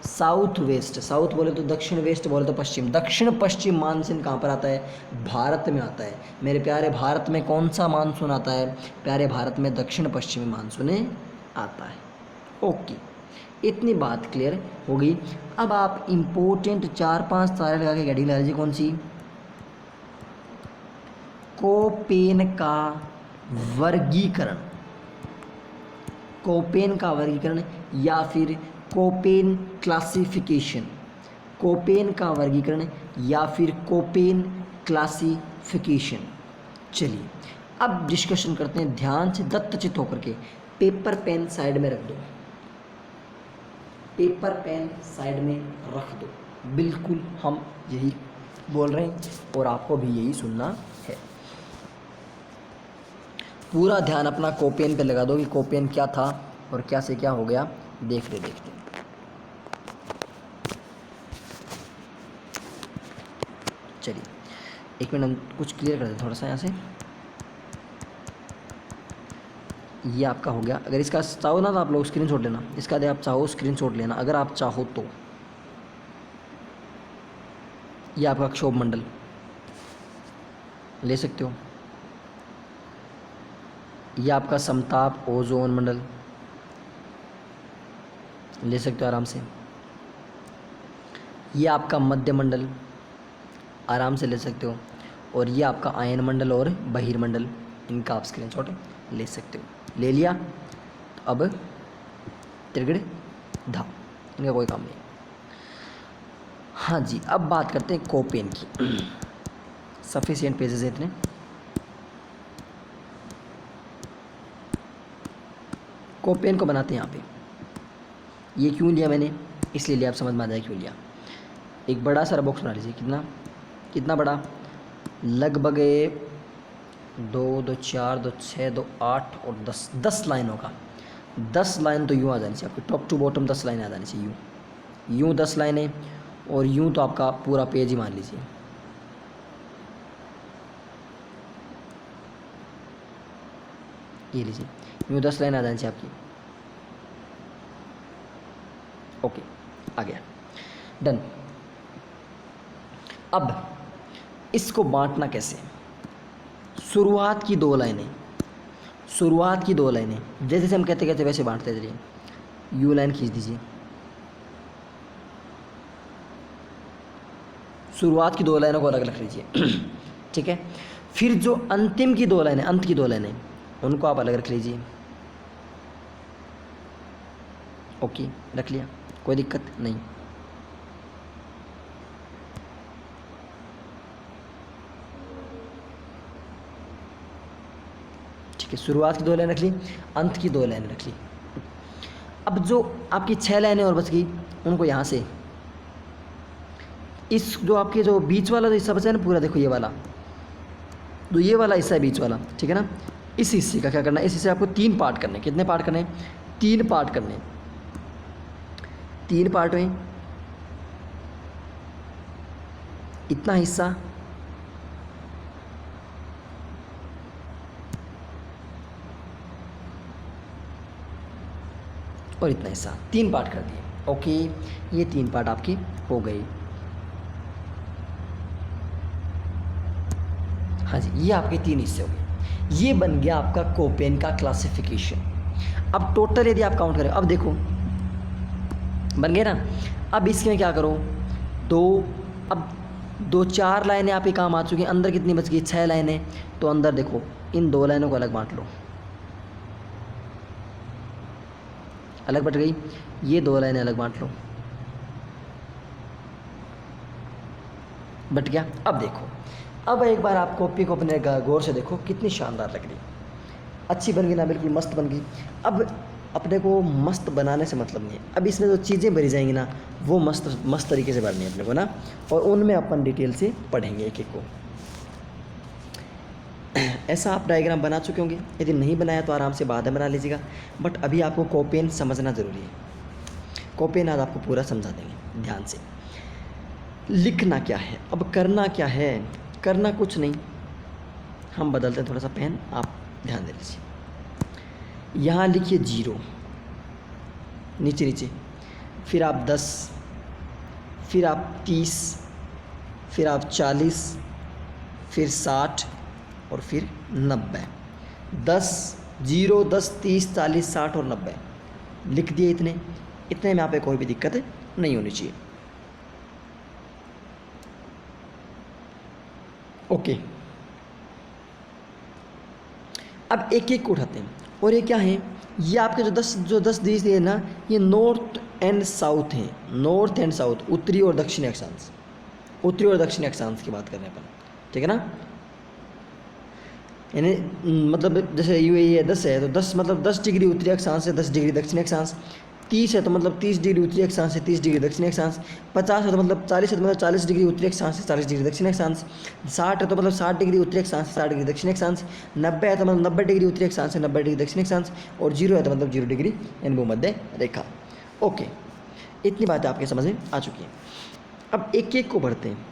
South west. साउथ बोले तो दक्षिण, वेस्ट बोले तो पश्चिम। दक्षिण पश्चिम मानसून कहाँ पर आता है? भारत में आता है। मेरे प्यारे भारत में कौन सा मानसून आता है? प्यारे भारत में दक्षिण पश्चिमी मानसून आता है। ओके, इतनी बात क्लियर हो गई। अब आप इम्पोर्टेंट 4-5 तारे लगा के हेडिंग लगा लीजिए। कौन सी? कोपेन का वर्गीकरण। कोपेन का वर्गीकरण या फिर कोपेन क्लासिफिकेशन। कोपेन का वर्गीकरण या फिर कोपेन क्लासिफिकेशन। चलिए अब डिस्कशन करते हैं ध्यान से दत्तचित होकर के। पेपर पेन साइड में रख दो, पेपर पेन साइड में रख दो। बिल्कुल हम यही बोल रहे हैं और आपको भी यही सुनना है। पूरा ध्यान अपना कोपेन पे लगा दो कि कोपेन क्या था और क्या से क्या हो गया। देखते देखते चलिए एक मिनट हम कुछ क्लियर कर दें थोड़ा सा यहाँ से। ये आपका हो गया। अगर इसका चाहो ना तो आप लोग स्क्रीनशॉट लेना, इसका यदि आप चाहो स्क्रीनशॉट लेना, अगर आप चाहो तो। ये आपका क्षोभ मंडल ले सकते हो। ये आपका समताप ओजोन मंडल ले सकते हो आराम से। ये आपका मध्य मंडल आराम से ले सकते हो। और ये आपका आयन मंडल और बहिर्मंडल, इनका आप स्क्रीनशॉट ले सकते हो। ले लिया तो अब त्रिगुण धा, इनका कोई काम नहीं। हाँ जी, अब बात करते हैं कोपेन की। सफिशिएंट पेजेस हैं इतने। कोपेन को बनाते हैं यहाँ पे। ये क्यों लिया मैंने? इसलिए लिया, आप समझ में आ जाए क्यों लिया। एक बड़ा सारा बॉक्स बना लीजिए। कितना कितना बड़ा? लगभग 2 2 4 2 6 2 8 और 10 लाइनों का। 10 लाइन तो यूँ आ जानी चाहिए आपकी, टॉप टू बॉटम 10 लाइन आ जानी चाहिए। यूँ 10 लाइनें, और यूँ तो आपका पूरा पेज ही मान लीजिए। ये लीजिए, यूँ 10 लाइन आ जानी चाहिए आपकी। ओके, आ गया, डन। अब इसको बांटना कैसे? शुरुआत की 2 लाइनें, शुरुआत की 2 लाइनें जैसे जैसे हम कहते कहते वैसे बांटते चलिए। यू लाइन खींच दीजिए। शुरुआत की 2 लाइनों को अलग रख लीजिए। ठीक है, फिर जो अंतिम की 2 लाइनें, अंत की 2 लाइनें, उनको आप अलग रख लीजिए। ओके, रख लिया, कोई दिक्कत नहीं। ठीक है, शुरुआत की 2 लाइन रख ली, अंत की 2 लाइन रख ली। अब जो आपकी 6 लाइनें और बच गई, उनको यहाँ से इस जो आपके बीच वाला जो हिस्सा बचा है ना पूरा, देखो ये वाला, तो ये वाला हिस्सा है बीच वाला, ठीक है ना, इस हिस्से का क्या करना है, इस हिस्से आपको 3 पार्ट करने हैं। कितने पार्ट करने हैं? 3 पार्ट करने हैं। 3 पार्ट में इतना हिस्सा और इतना हिस्सा, 3 पार्ट कर दिए। ओके, ये 3 पार्ट आपके हो गए। हाँ जी, ये आपके 3 हिस्से हो गए। ये बन गया आपका कोपेन का क्लासिफिकेशन। अब टोटल यदि आप काउंट करें, अब देखो बन गया ना। अब इसमें क्या करो, अब 4 लाइनें आपके काम आ चुकी हैं। अंदर कितनी बच गई? 6 लाइनें। तो अंदर देखो, इन 2 लाइनों को अलग बांट लो, अलग बट गई। ये 2 लाइनें अलग बांट लो, बट गया। अब देखो, अब एक बार आप कॉपी को अपने गौर से देखो, कितनी शानदार लग रही, अच्छी बन गई ना, बिल्कुल मस्त बन गई। अब अपने को मस्त बनाने से मतलब नहीं है, अब इसमें जो चीज़ें भरी जाएंगी ना, वो मस्त मस्त तरीके से भरनी है अपने को ना, और उनमें अपन डिटेल से पढ़ेंगे एक एक को। ऐसा आप डायग्राम बना चुके होंगे, यदि नहीं बनाया तो आराम से बाद में बना लीजिएगा, बट अभी आपको कोपेन समझना ज़रूरी है। कोपेन आज आपको पूरा समझा देंगे ध्यान से। लिखना क्या है, अब करना क्या है? करना कुछ नहीं, हम बदलते हैं थोड़ा सा पेन, आप ध्यान दे लीजिए। यहाँ लिखिए 0 नीचे नीचे, फिर आप 10, फिर आप 30, फिर आप 40, फिर 60 और फिर 90। 10 0 10 30 40 60 और 90 लिख दिए। इतने में आप पे कोई भी दिक्कत नहीं होनी चाहिए। ओके, अब एक एक को उठाते हैं। और ये क्या है? ये आपके जो 10 देश है ना, ये नॉर्थ एंड साउथ हैं। नॉर्थ एंड साउथ, उत्तरी और दक्षिणी अक्षांश। उत्तरी और दक्षिणी अक्षांश की बात कर रहे हैं अपन, ठीक है ना। यानी मतलब जैसे यूएई है 10 है, तो 10 मतलब 10 डिग्री उत्तरी अक्षांश है, 10 डिग्री दक्षिणी अक्षांश। 30 है तो मतलब 30 डिग्री उत्तरी अक्षांश से 30 डिग्री दक्षिणी अक्षांश। 50 है तो मतलब 40 है तो मतलब 40 डिग्री उत्तरी अक्षांश से 40 डिग्री दक्षिणी अक्षांश। 60 है तो मतलब 60 डिग्री उत्तरी अक्षांश से 60 डिग्री दक्षिणी अक्षांश। 90 है तो मतलब 90 डिग्री उत्तरी अक्षांश से 90 डिग्री दक्षिणी अक्षांश। और 0 है तो मतलब 0 डिग्री यानी भूमध्य रेखा। ओके, इतनी बातें आपके समझ में आ चुकी हैं। अब एक एक को बढ़ते हैं।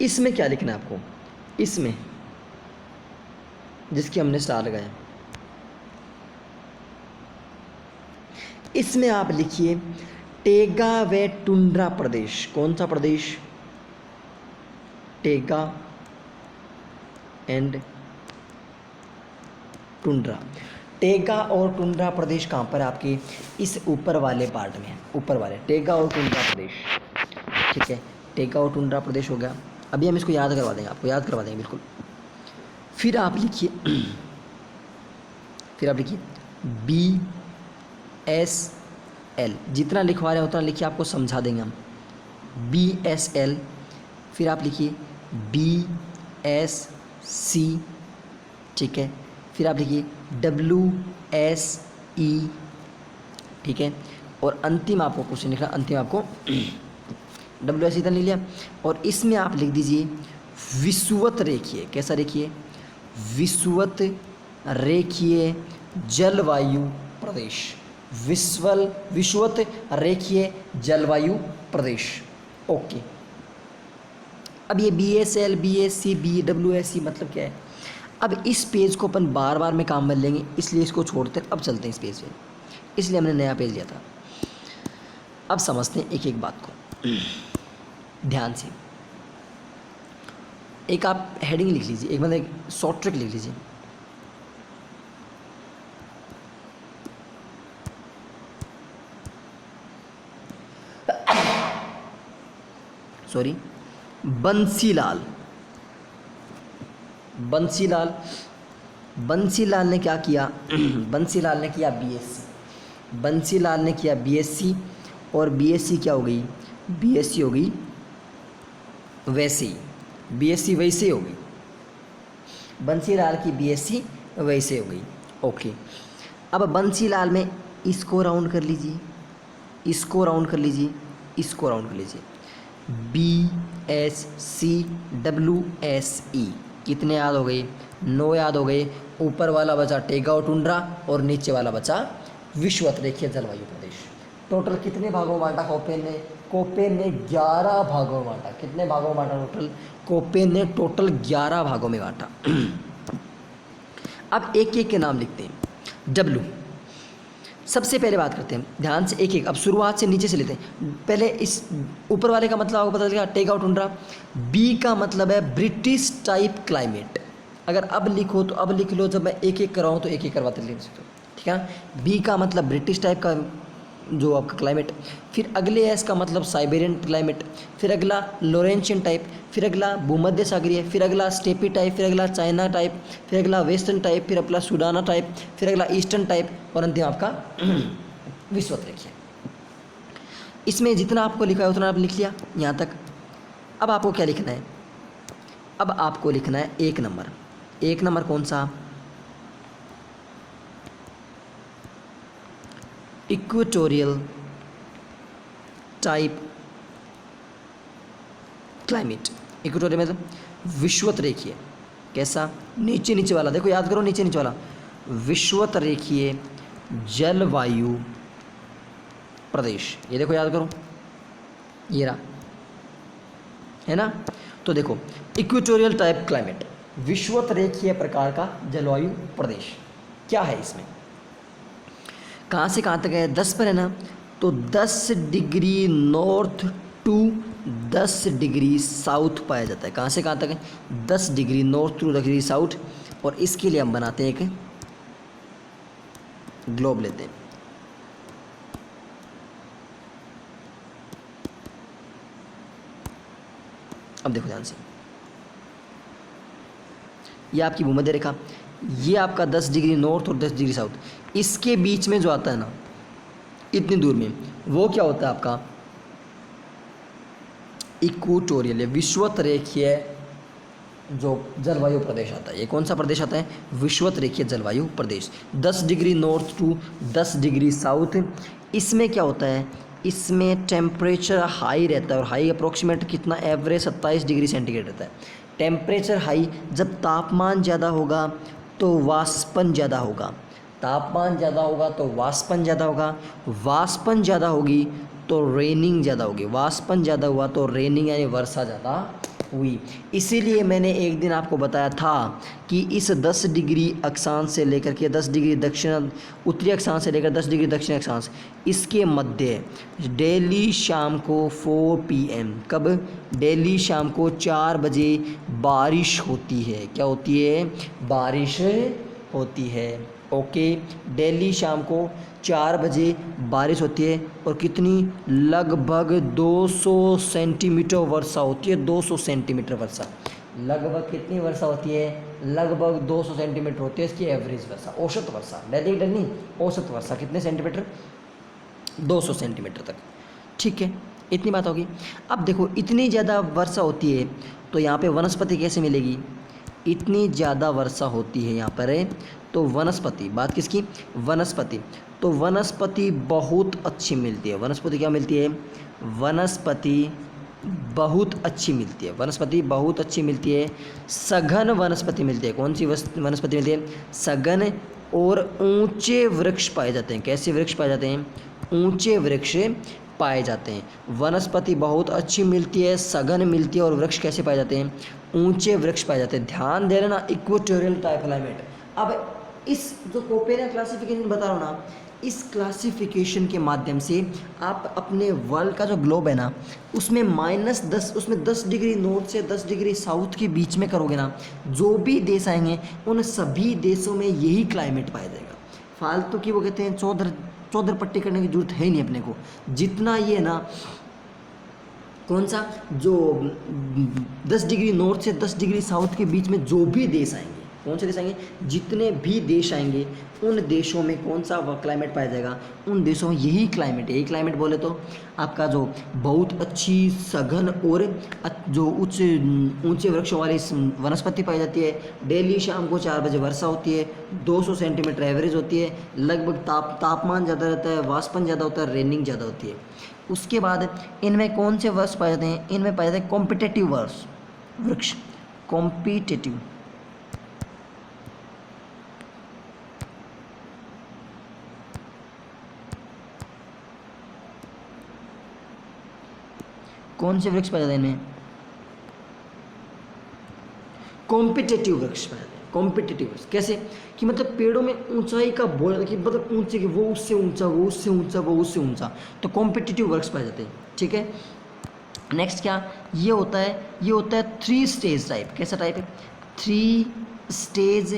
इसमें क्या लिखना है आपको? इसमें जिसकी हमने स्टार लगाया, इसमें आप लिखिए टेगा व टुंड्रा प्रदेश। कौन सा प्रदेश? Taiga and tundra. टेगा और टुंड्रा प्रदेश कहाँ पर है आपके? इस ऊपर वाले पार्ट में, ऊपर वाले टेगा और टुंड्रा प्रदेश, ठीक है। टेगा और टुंड्रा प्रदेश हो गया। अभी हम इसको याद करवा देंगे, आपको याद करवा देंगे बिल्कुल। फिर आप लिखिए BSL। जितना लिखवा रहे हैं उतना लिखिए, आपको समझा देंगे हम। BSL। फिर आप लिखिए BSC, ठीक है। फिर आप लिखिए WSE, ठीक है। और अंतिम आपको क्वेश्चन लिखना, अंतिम आपको WSE इतना लिख लिया। और इसमें आप लिख दीजिए विषुवत रेखीय। कैसा रेखीय? विषुवत रेखीय जलवायु प्रदेश। विषुवत रेखीय जलवायु प्रदेश। ओके, अब ये BSL BSC WSE मतलब क्या है? अब इस पेज को अपन बार बार में काम में लेंगे, इसलिए इसको छोड़ते हैं। अब चलते हैं इस पेज पे, इसलिए हमने नया पेज लिया था। अब समझते हैं एक एक बात को ध्यान से। एक आप हेडिंग लिख लीजिए, एक मतलब एक शॉर्ट ट्रिक लिख लीजिए। सॉरी, बंसीलाल। बंसीलाल ने क्या किया? बंसीलाल ने किया BSc। बंसीलाल ने किया BSc, और BSc क्या हो गई? BSc हो गई वैसे ही, BSc वैसे हो गई। बंसीलाल की BSc वैसे हो गई। ओके, अब बंसीलाल में इसको राउंड कर लीजिए, इसको राउंड कर लीजिए, इसको राउंड कर लीजिए। BSc WSE कितने याद हो गए? 9 याद हो गए। ऊपर वाला बचा टेगा और टुंड्रा और नीचे वाला बचा विषुवत रेखीय जलवायु प्रदेश। टोटल कितने भागों में बांटा कोपेन ने? कोपेन ने 11 भागों में बांटा। कितने भागों में बांटा टोटल? कोपेन ने टोटल 11 भागों में बांटा। अब एक एक के नाम लिखते हैं। डब्लू, सबसे पहले बात करते हैं ध्यान से एक एक। अब शुरुआत से नीचे से लेते हैं। पहले इस ऊपर वाले का मतलब आपको पता चलेगा, टेगा और टुंड्रा। बी का मतलब है ब्रिटिश टाइप क्लाइमेट। अगर अब लिखो तो अब लिख लो, जब मैं एक एक कराऊँ तो एक एक करवाते लिख सकते हो, ठीक है ना। बी का मतलब ब्रिटिश टाइप का जो आपका क्लाइमेट। फिर अगले है इसका मतलब साइबेरियन क्लाइमेट। फिर अगला लोरेंशियन टाइप। फिर अगला भूमध्य सागरीय। फिर अगला स्टेपी टाइप। फिर अगला चाइना टाइप। फिर अगला वेस्टर्न टाइप। फिर अगला सुडाना टाइप। फिर अगला ईस्टर्न टाइप और अंतिम आपका विषुवत रेखीय। इसमें जितना आपको लिखा है उतना आप लिख लिया यहाँ तक। अब आपको क्या लिखना है? अब आपको लिखना है एक नंबर। एक नंबर कौन सा? Equatorial type climate. इक्वेटोरियल मतलब विषुवत रेखीय। कैसा? नीचे नीचे वाला, देखो याद करो, नीचे नीचे वाला विषुवत रेखीय जलवायु प्रदेश। ये देखो याद करो, ये रहा, है ना। तो देखो इक्वेटोरियल टाइप क्लाइमेट, विषुवत रेखीय प्रकार का जलवायु प्रदेश क्या है? इसमें कहाँ से कहाँ तक है? 10 पर है ना, तो 10 degree north to 10 degree south पाया जाता है। कहाँ से कहाँ तक है? 10 degree north to 10 degree south. और इसके लिए हम बनाते हैं एक ग्लोब लेते हैं। अब देखो ध्यान से, ये आपकी भूमध्य रेखा, ये आपका 10 डिग्री नॉर्थ और 10 डिग्री साउथ। इसके बीच में जो आता है ना इतनी दूर में, वो क्या होता है आपका? इक्वेटोरियल, विषुवत रेखीय जो जलवायु प्रदेश आता है। ये कौन सा प्रदेश आता है? विषुवत रेखीय जलवायु प्रदेश। 10 degree north to 10 degree south. इसमें क्या होता है? इसमें टेम्परेचर हाई रहता है, और हाई अप्रोक्सीमेट कितना? एवरेज 27 डिग्री सेंटीग्रेड रहता है टेम्परेचर हाई। जब तापमान ज़्यादा होगा तो वाष्पन ज़्यादा होगा, तापमान ज़्यादा होगा तो वाष्पन ज़्यादा होगा, वाष्पन ज़्यादा होगी तो रेनिंग ज़्यादा होगी, वाष्पन ज़्यादा हुआ तो रेनिंग यानी वर्षा ज़्यादा हुई। इसीलिए मैंने एक दिन आपको बताया था कि इस 10 डिग्री अक्षांश से लेकर के 10 डिग्री दक्षिण उत्तरी अक्षांश से लेकर 10 डिग्री दक्षिण अक्षांश, इसके मध्य डेली शाम को 4 PM, कब? डेली शाम को 4 बजे बारिश होती है। क्या होती है? बारिश होती है। ओके, डेली शाम को 4 बजे बारिश होती है। और कितनी? लगभग 200 सेंटीमीटर वर्षा होती है। 200 सेंटीमीटर वर्षा, लगभग कितनी वर्षा होती है? लगभग 200 सेंटीमीटर होती है इसकी एवरेज वर्षा, औसत वर्षा। डेली नहीं, औसत वर्षा कितने सेंटीमीटर? 200 सेंटीमीटर तक। ठीक है, इतनी बात होगी। अब देखो इतनी ज़्यादा वर्षा होती है तो यहाँ पे वनस्पति कैसे मिलेगी? इतनी ज़्यादा वर्षा होती है यहाँ पर है तो वनस्पति, बात किसकी? वनस्पति। तो वनस्पति बहुत अच्छी मिलती है। वनस्पति क्या मिलती है? वनस्पति बहुत अच्छी मिलती है। वनस्पति बहुत अच्छी मिलती है। सघन वनस्पति मिलती है। कौन सी वनस्पति मिलती है? सघन। और ऊंचे वृक्ष पाए जाते हैं। कैसे वृक्ष पाए जाते हैं? ऊंचे वृक्ष पाए जाते हैं। वनस्पति बहुत अच्छी मिलती है, सघन मिलती है, और वृक्ष कैसे पाए जाते हैं? ऊंचे वृक्ष पाए जाते हैं। ध्यान दे लेना, इक्वेटोरियल टाइप क्लाइमेट। अब इस जो कोपेन क्लासिफिकेशन बता रहा हूँ ना, इस क्लासिफिकेशन के माध्यम से आप अपने वर्ल्ड का जो ग्लोब है ना, उसमें -10, उसमें 10 डिग्री नॉर्थ से 10 डिग्री साउथ के बीच में करोगे ना, जो भी देश आएंगे उन सभी देशों में यही क्लाइमेट पाया जाएगा। फालतू की वो कहते हैं चौधर पट्टी करने की जरूरत है नहीं अपने को। जितना ये ना, कौन सा, जो 10 डिग्री नॉर्थ से 10 डिग्री साउथ के बीच में जो भी देश आएंगे, कौन से देश आएंगे? जितने भी देश आएंगे उन देशों में कौन सा क्लाइमेट पाया जाएगा? उन देशों में यही क्लाइमेट है। यही क्लाइमेट बोले तो आपका जो बहुत अच्छी सघन और जो ऊंचे वृक्षों वाली वनस्पति पाई जाती है। डेली शाम को 4 बजे वर्षा होती है। 200 सेंटीमीटर एवरेज होती है। लगभग तापमान ज़्यादा रहता है, वाष्पन ज़्यादा होता है, रेनिंग ज़्यादा होती है। उसके बाद इनमें कौन से वर्ष पाए जाते हैं? इनमें पाए जाते हैं कॉम्पिटेटिव वर्ष, वृक्ष, कॉम्पिटेटिव कौन से वृक्ष पाए जाते हैं इनमें? कॉम्पिटिटिव वृक्ष पाए जाते हैं। कॉम्पिटिटिव वृक्ष कैसे कि मतलब पेड़ों में ऊंचाई का बोल कि मतलब ऊंचे कि वो उससे ऊंचा, वो उससे ऊंचा, वो उससे ऊंचा, तो कॉम्पिटिटिव वृक्ष पाए जाते हैं। ठीक है, नेक्स्ट क्या ये होता है 3 स्टेज टाइप। कैसा टाइप है? 3 स्टेज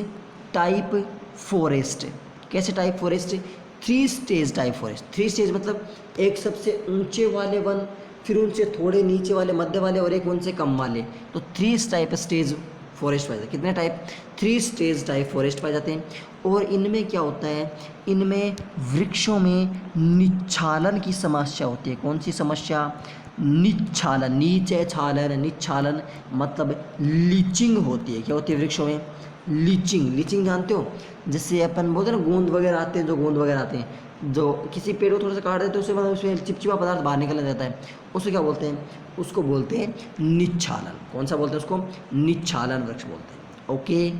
टाइप फॉरेस्ट। कैसे type forest? 3 stage type forest. 3 stage मतलब एक सबसे ऊंचे वाले वन, फिर उनसे थोड़े नीचे वाले, मध्य वाले और एक उनसे कम वाले, तो 3 टाइप स्टेज फॉरेस्ट पाए जाते हैं। कितने टाइप? 3 स्टेज टाइप फॉरेस्ट पाए जाते हैं। और इनमें क्या होता है? इनमें वृक्षों में निच्छालन की समस्या होती है। कौन सी समस्या? निच्छालन, नीचे छालन, निच्छालन मतलब लीचिंग होती है। क्या होती है वृक्षों में? लीचिंग। लीचिंग जानते हो? जैसे अपन बोलते हैं ना गोंद वगैरह आते हैं, जो गोंद वगैरह आते हैं, जो किसी पेड़ को थोड़ा सा काट देते हैं उससे मतलब उसमें चिपचिपा पदार्थ बाहर निकल जाता है, उसको क्या बोलते हैं? उसको बोलते हैं निच्छालन। कौन सा बोलते हैं उसको? निच्छालन वृक्ष बोलते हैं। ओके,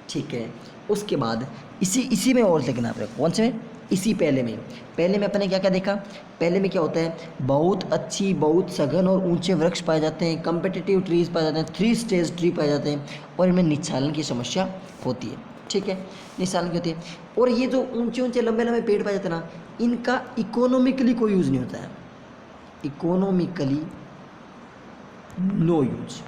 ठीक है। उसके बाद इसी में और देखना आप कौन से में? इसी पहले में अपने क्या क्या देखा? पहले में क्या होता है? बहुत अच्छी, बहुत सघन और ऊंचे वृक्ष पाए जाते हैं, कम्पिटिटिव ट्रीज पाए जाते हैं, 3 स्टेज ट्री पाए जाते हैं, और इनमें निच्छालन की समस्या होती है। ठीक है, निच्छालन की होती है। और ये जो ऊंचे ऊंचे लंबे लंबे पेड़ पाए जाते हैं ना, इनका इकोनॉमिकली कोई यूज़ नहीं होता है। Economically no use.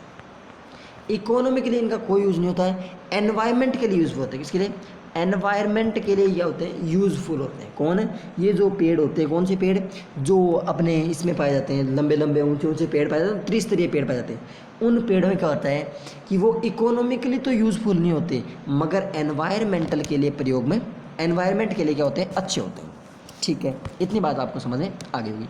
इकोनॉमिकली इनका कोई यूज़ नहीं होता है। एनवायरनमेंट के लिए यूज़फुल होते हैं। किसके लिए? एनवायरनमेंट के लिए ये होते हैं, यूज़फुल होते हैं। कौन है? ये जो पेड़ होते हैं। कौन से पेड़? जो अपने इसमें पाए जाते हैं, लंबे लंबे ऊंचे ऊंचे पेड़ पाए जाते हैं, त्रिस्तरीय पेड़ पाए जाते हैं। उन पेड़ों में क्या होता है कि वो इकोनॉमिकली तो यूज़फुल नहीं होते, मगर एनवायरमेंटल के लिए प्रयोग में, एनवायरनमेंट के लिए क्या होते हैं? अच्छे होते हैं। ठीक है, इतनी बात आपको समझ में आ गई होगी।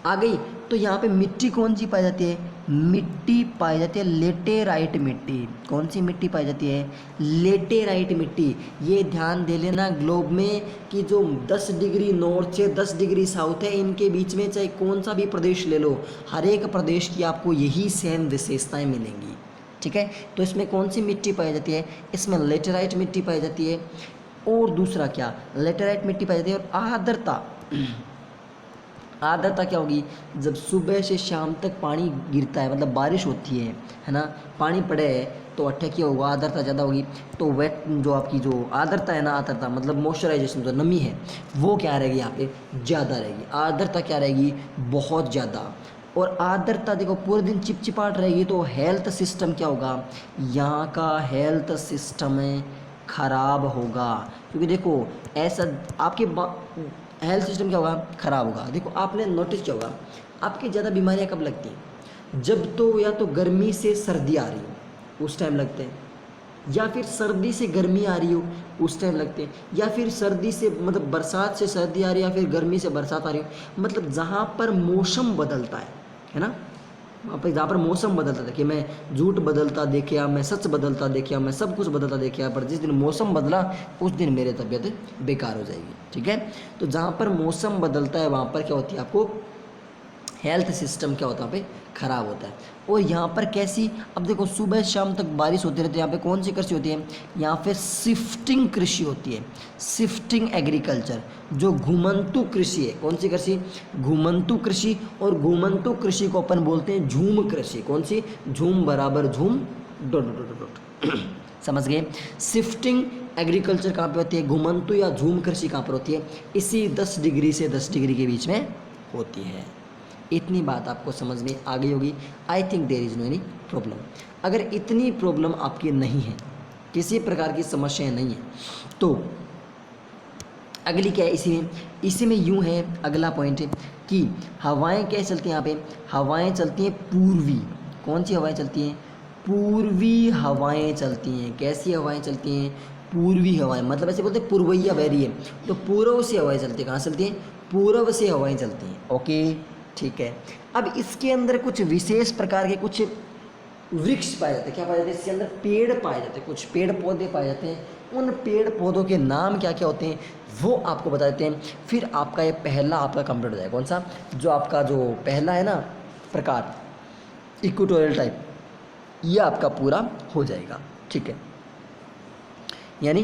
आ गई। तो यहाँ पे मिट्टी कौन सी पाई जाती है? मिट्टी पाई जाती है लेटेराइट मिट्टी। कौन सी मिट्टी पाई जाती है? लेटेराइट मिट्टी। ये ध्यान दे लेना ग्लोब में कि जो 10 डिग्री नॉर्थ से 10 डिग्री साउथ है, इनके बीच में चाहे कौन सा भी प्रदेश ले लो, हर एक प्रदेश की आपको यही सेम विशेषताएँ मिलेंगी। ठीक है, तो इसमें कौन सी मिट्टी पाई जाती है? इसमें लेटेराइट मिट्टी पाई जाती है। और दूसरा क्या? लेटेराइट मिट्टी पाई जाती है। और आर्द्रता, आर्द्रता क्या होगी? जब सुबह से शाम तक पानी गिरता है, मतलब बारिश होती है ना, पानी पड़े तो अट्ठे क्या होगा? आर्द्रता ज़्यादा होगी। तो वेट जो आपकी जो आर्द्रता है ना, आर्द्रता मतलब मॉइस्चराइजेशन, जो नमी है, वो क्या रहेगी? यहाँ पे ज़्यादा रहेगी। आर्द्रता क्या रहेगी? बहुत ज़्यादा। और आर्द्रता देखो पूरे दिन चिपचिपाहट रहेगी, तो हेल्थ सिस्टम क्या होगा? यहाँ का हेल्थ सिस्टम खराब होगा। क्योंकि देखो ऐसा आपके हेल्थ सिस्टम क्या होगा? खराब होगा। देखो आपने नोटिस किया होगा, आपकी ज़्यादा बीमारियां कब लगती हैं? जब तो या तो गर्मी से सर्दी आ रही हो उस टाइम लगते हैं, या फिर सर्दी से गर्मी आ रही हो उस टाइम लगते हैं, या फिर सर्दी से मतलब बरसात से सर्दी आ रही है, या फिर गर्मी से बरसात आ रही हो। मतलब जहाँ पर मौसम बदलता है ना, वहाँ पर जहाँ पर मौसम बदलता था कि मैं झूठ बदलता देखा, मैं सच बदलता देखा, मैं सब कुछ बदलता देखा, पर जिस दिन मौसम बदला उस दिन मेरी तबीयत बेकार हो जाएगी। ठीक है, तो जहाँ पर मौसम बदलता है वहाँ पर क्या होती है? आपको हेल्थ सिस्टम क्या होता है? वहाँ पे ख़राब होता है। और यहाँ पर कैसी? अब देखो सुबह शाम तक बारिश होती रहती है। यहाँ पे कौन सी कृषि होती है? यहाँ पे शिफ्टिंग कृषि होती है, शिफ्टिंग एग्रीकल्चर, जो घुमंतु कृषि है। कौन सी कृषि? घुमंतु कृषि। और घुमंतु कृषि को अपन बोलते हैं झूम कृषि। कौन सी? झूम बराबर झूम डॉट डॉट डॉट डॉट। समझ गए? शिफ्टिंग एग्रीकल्चर कहाँ पे होती है? घुमंतु या झूम कृषि कहाँ पर होती है? इसी 10 डिग्री से 10 डिग्री के बीच में होती है। इतनी बात आपको समझ में आ गई होगी। I think there is no any problem. अगर इतनी प्रॉब्लम आपकी नहीं है, किसी प्रकार की समस्याएं नहीं है, तो अगली क्या है? इसी में यूँ है, अगला पॉइंट है कि हवाएं कैसे चलती हैं यहाँ पे? हवाएं चलती हैं पूर्वी। कौन सी हवाएं चलती हैं? पूर्वी हवाएं चलती हैं। कैसी हवाएं चलती हैं? पूर्वी हवाएं। मतलब ऐसे बोलते हैं पूर्वैया बह रही है, तो पूर्व से हवाएं चलती हैं। कहाँ चलती हैं? पूर्व से हवाएं चलती हैं। ओके, ठीक है। अब इसके अंदर कुछ विशेष प्रकार के कुछ वृक्ष पाए जाते हैं। क्या पाए जाते हैं? इसके अंदर पेड़ पाए जाते हैं, कुछ पेड़ पौधे पाए जाते हैं। उन पेड़ पौधों के नाम क्या क्या होते हैं वो आपको बता देते हैं। फिर आपका ये पहला आपका कंप्लीट हो जाएगा। कौन सा? जो आपका जो पहला है ना प्रकार, इक्वेटोरियल टाइप, ये आपका पूरा हो जाएगा। ठीक है, यानी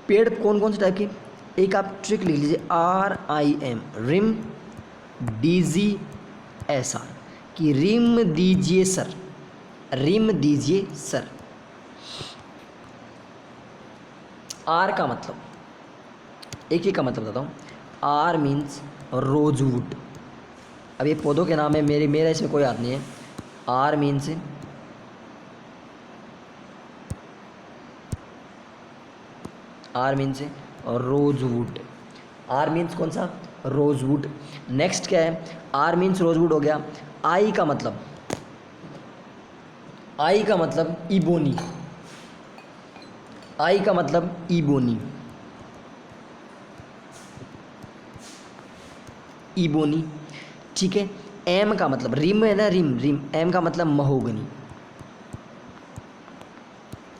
पेड़ कौन कौन से टाइप के? एक आप ट्रिक लिख लीजिए, RIM, rim, DG, S R कि रिम दीजिए सर, रिम दीजिए सर। आर का मतलब, एक ही का मतलब बताता हूँ। R means rosewood. अब ये पौधों के नाम है, मेरा इसमें कोई हाथ नहीं है। R means rosewood. R means कौन सा, रोजवुड। नेक्स्ट क्या है, आर मीन्स रोजवुड हो गया। आई का मतलब, आई का मतलब इबोनी, आई का मतलब इबोनी, इबोनी, ठीक है। एम का मतलब, रिम है ना, रिम रिम, एम का मतलब महोगनी,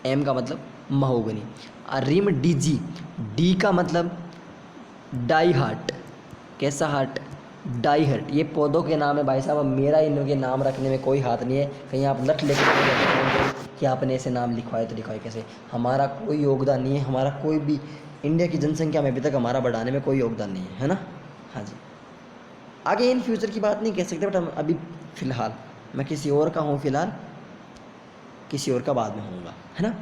एम का मतलब महोगनी। और रिम डीजी, डी का मतलब डाई हार्ट। कैसा हार्ट, डाई हार्ट। ये पौधों के नाम है भाई साहब, अब मेरा इनके नाम रखने में कोई हाथ नहीं है। कहीं आप लट लेकर कि आपने ऐसे नाम लिखवाए तो लिखवाए कैसे, हमारा कोई योगदान नहीं है। हमारा कोई भी इंडिया की जनसंख्या में अभी तक हमारा बढ़ाने में कोई योगदान नहीं है ना। हाँ जी, आगे इन फ्यूचर की बात नहीं कह सकते, बट हम अभी फ़िलहाल मैं किसी और का हूँ, फ़िलहाल किसी और का बाद में होऊंगा, है ना।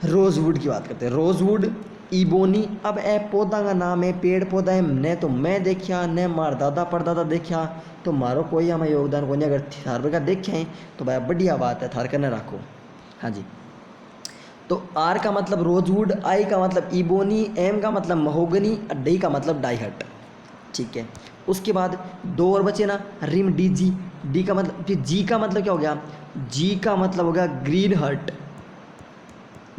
रोजवुड की बात करते हैं, रोजवुड, इबोनी। अब ए पौधा का नाम है, पेड़ पौधा है, न तो मैं देखा न मार दादा परदादा देखा, तो मारो कोई हमें योगदान को नहीं। अगर थार का देखे हैं तो भाई बढ़िया बात है, थार करने रखो। हाँ जी, तो आर का मतलब रोजवुड, आई का मतलब इबोनी, एम का मतलब महोगनी, डी का मतलब डाइहट, ठीक है। उसके बाद दो और बचे ना, रिम डी जी, डी का मतलब, फिर जी का मतलब क्या हो गया, जी का मतलब हो गया ग्रीन हर्ट।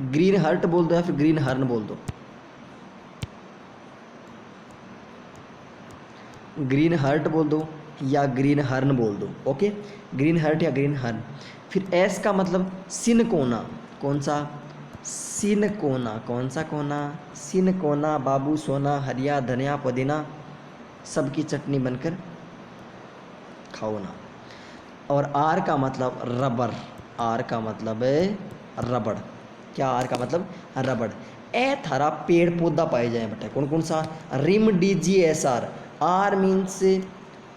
ग्रीन हर्ट बोल दो या फिर ग्रीन हर्न बोल दो, ग्रीन हर्ट बोल दो या ग्रीन हर्न बोल दो, ओके। ग्रीन हर्ट या ग्रीन हर्न। फिर एस का मतलब सिनकोना, कौन सा, सिनकोना, कौन सा कोना, सिनकोना, बाबू सोना, हरिया धनिया पुदीना, सबकी चटनी बनकर खाओ ना। और आर का मतलब रबर, आर का मतलब है रबड़। क्या, आर का मतलब रबड़। ए थारा पेड़ पौधा पाए जाए बेटा, कौन कौन सा, rim D G S R. R means,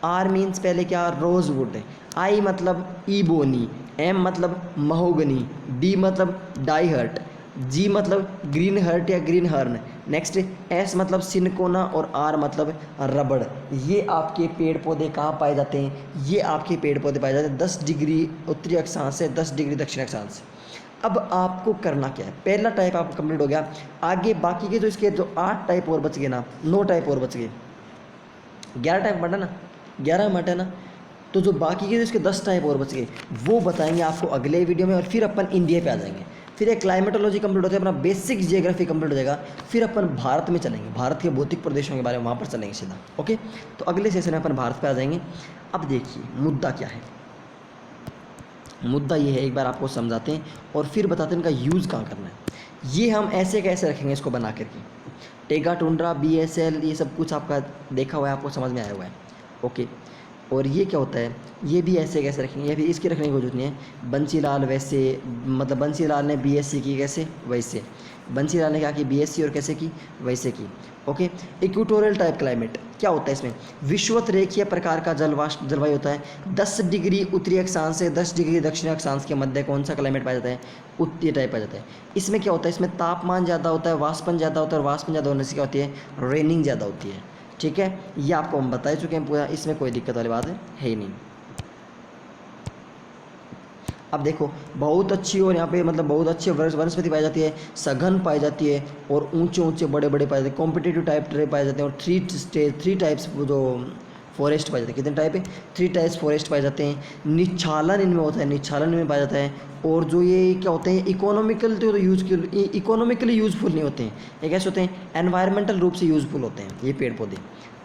R means पहले क्या, रोजवुड। आई मतलब इबोनी, एम मतलब महोगनी, डी मतलब डाइहर्ट, जी मतलब ग्रीन हर्ट या ग्रीन हर्न, नेक्स्ट एस मतलब सिनकोना, और आर मतलब रबड़। ये आपके पेड़ पौधे कहाँ पाए जाते हैं, ये आपके पेड़ पौधे पाए जाते हैं 10 डिग्री उत्तरी अक्षांश से 10 डिग्री दक्षिण अक्षांश से। अब आपको करना क्या है, पहला टाइप आपका कंप्लीट हो गया। आगे बाकी के जो इसके जो 8 टाइप और बच गए ना, 9 टाइप और बच गए, 11 टाइप बटा ना, 11 मटा ना, तो जो बाकी के जो इसके 10 टाइप और बच गए वो बताएंगे आपको अगले वीडियो में। और फिर अपन इंडिया पे आ जाएंगे, फिर एक क्लाइमेटोलॉजी कंप्लीट होता है, अपना बेसिक जियोग्राफी कंप्लीट हो जाएगा। फिर अपन भारत में चलेंगे, भारत के भौतिक प्रदेशों के बारे में वहाँ पर चलेंगे सीधा, ओके। तो अगले सेशन में अपन भारत पे आ जाएंगे। अब देखिए मुद्दा क्या है, मुद्दा ये है, एक बार आपको समझाते हैं और फिर बताते हैं इनका यूज़ कहाँ करना है। ये हम ऐसे कैसे रखेंगे इसको बना करके, टेगा टुंड्रा BSL ये सब कुछ आपका देखा हुआ है, आपको समझ में आया हुआ है, ओके। और ये क्या होता है, ये भी ऐसे कैसे रखेंगे, ये भी इसके रखने की जरूरत नहीं है। बंसीलाल वैसे, मतलब बंसीलाल ने BSc की कैसे, वैसे बंसीलाल ने क्या की, BSc और कैसे की, वैसे की, ओके। इक्वेटोरियल टाइप क्लाइमेट क्या होता है, इसमें विषुवत रेखीय प्रकार का जलवायु होता है। 10 डिग्री उत्तरी अक्षांश से 10 डिग्री दक्षिण अक्षांश के मध्य कौन सा क्लाइमेट पाया जाता है, उत्तरी टाइप पाया जाता है। इसमें क्या होता है, इसमें तापमान ज़्यादा होता है, वाष्पन ज़्यादा होता है, और वाष्पन ज़्यादा होने से क्या होती है, रेनिंग ज़्यादा होती है, ठीक है। ये आपको हम बता चुके हैं पूरा, इसमें कोई दिक्कत वाली बात है ही नहीं। अब देखो बहुत अच्छी, और यहाँ पे मतलब बहुत अच्छी वनस्पति पाई जाती है, सघन पाई जाती है, और ऊंचे ऊंचे बड़े बड़े पाए जाते हैं, कॉम्पिटेटिव टाइप ट्रे पाए जाते हैं, और थ्री टाइप्स जो फॉरेस्ट पाए जाते हैं। कितने टाइप है, 3 टाइप्स फॉरेस्ट पाए जाते हैं। निच्छालन इनमें होता है, निच्छालन इनमें पाया जाता है। और जो ये क्या होते हैं, इकोनॉमिकल तो इकोनॉमिकली यूजफुल नहीं होते हैं, ये कैसे होते हैं, एनवायरमेंटल रूप से यूजफुल होते हैं ये पेड़ पौधे,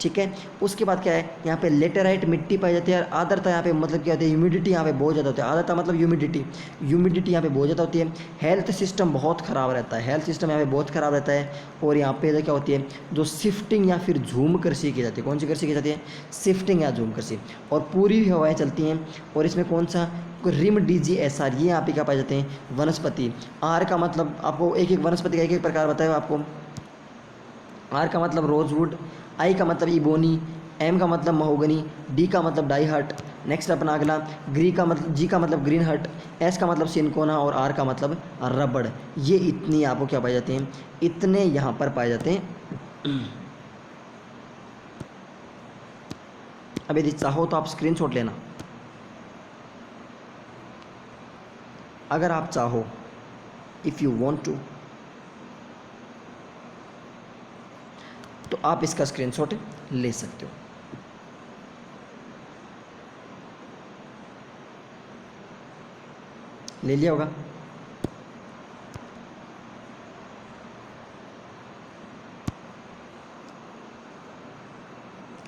ठीक है। उसके बाद क्या है, यहाँ पे लेटेराइट मिट्टी पाई जाती है। और आर्द्रता यहाँ पे मतलब क्या होती है, ह्यूमिडिटी यहाँ पे बहुत ज़्यादा होती है। आर्द्रता मतलब ह्यूमिडिटी यहाँ पे बहुत ज़्यादा होती है। हेल्थ सिस्टम बहुत ख़राब रहता है, हेल्थ सिस्टम यहाँ पे बहुत ख़राब रहता है। और यहाँ पे क्या होती है, जो शिफ्टिंग या फिर झूम कृषि की जाती है, कौन सी कृषि की जाती है, शिफ्टिंग या झूम कृषि। और पूरी भी हवाएँ चलती हैं। और इसमें कौन सा, रिम DGSR, ये यहाँ पे क्या पाए जाते हैं, वनस्पति। आर का मतलब आपको एक एक वनस्पति का एक एक प्रकार बताया आपको। आर का मतलब रोजवुड, आई का मतलब इबोनी, एम का मतलब महोगनी, डी का मतलब डाइहर्ट, नेक्स्ट अपना अगला जी का मतलब ग्रीन हट, एस का मतलब सिनकोना और आर का मतलब रबड़। ये इतनी आपको क्या पाए जाते हैं, इतने यहाँ पर पाए जाते हैं। अब यदि चाहो तो आप स्क्रीनशॉट लेना, अगर आप चाहो, इफ़ यू वांट टू, तो आप इसका स्क्रीनशॉट ले सकते हो। ले लिया होगा।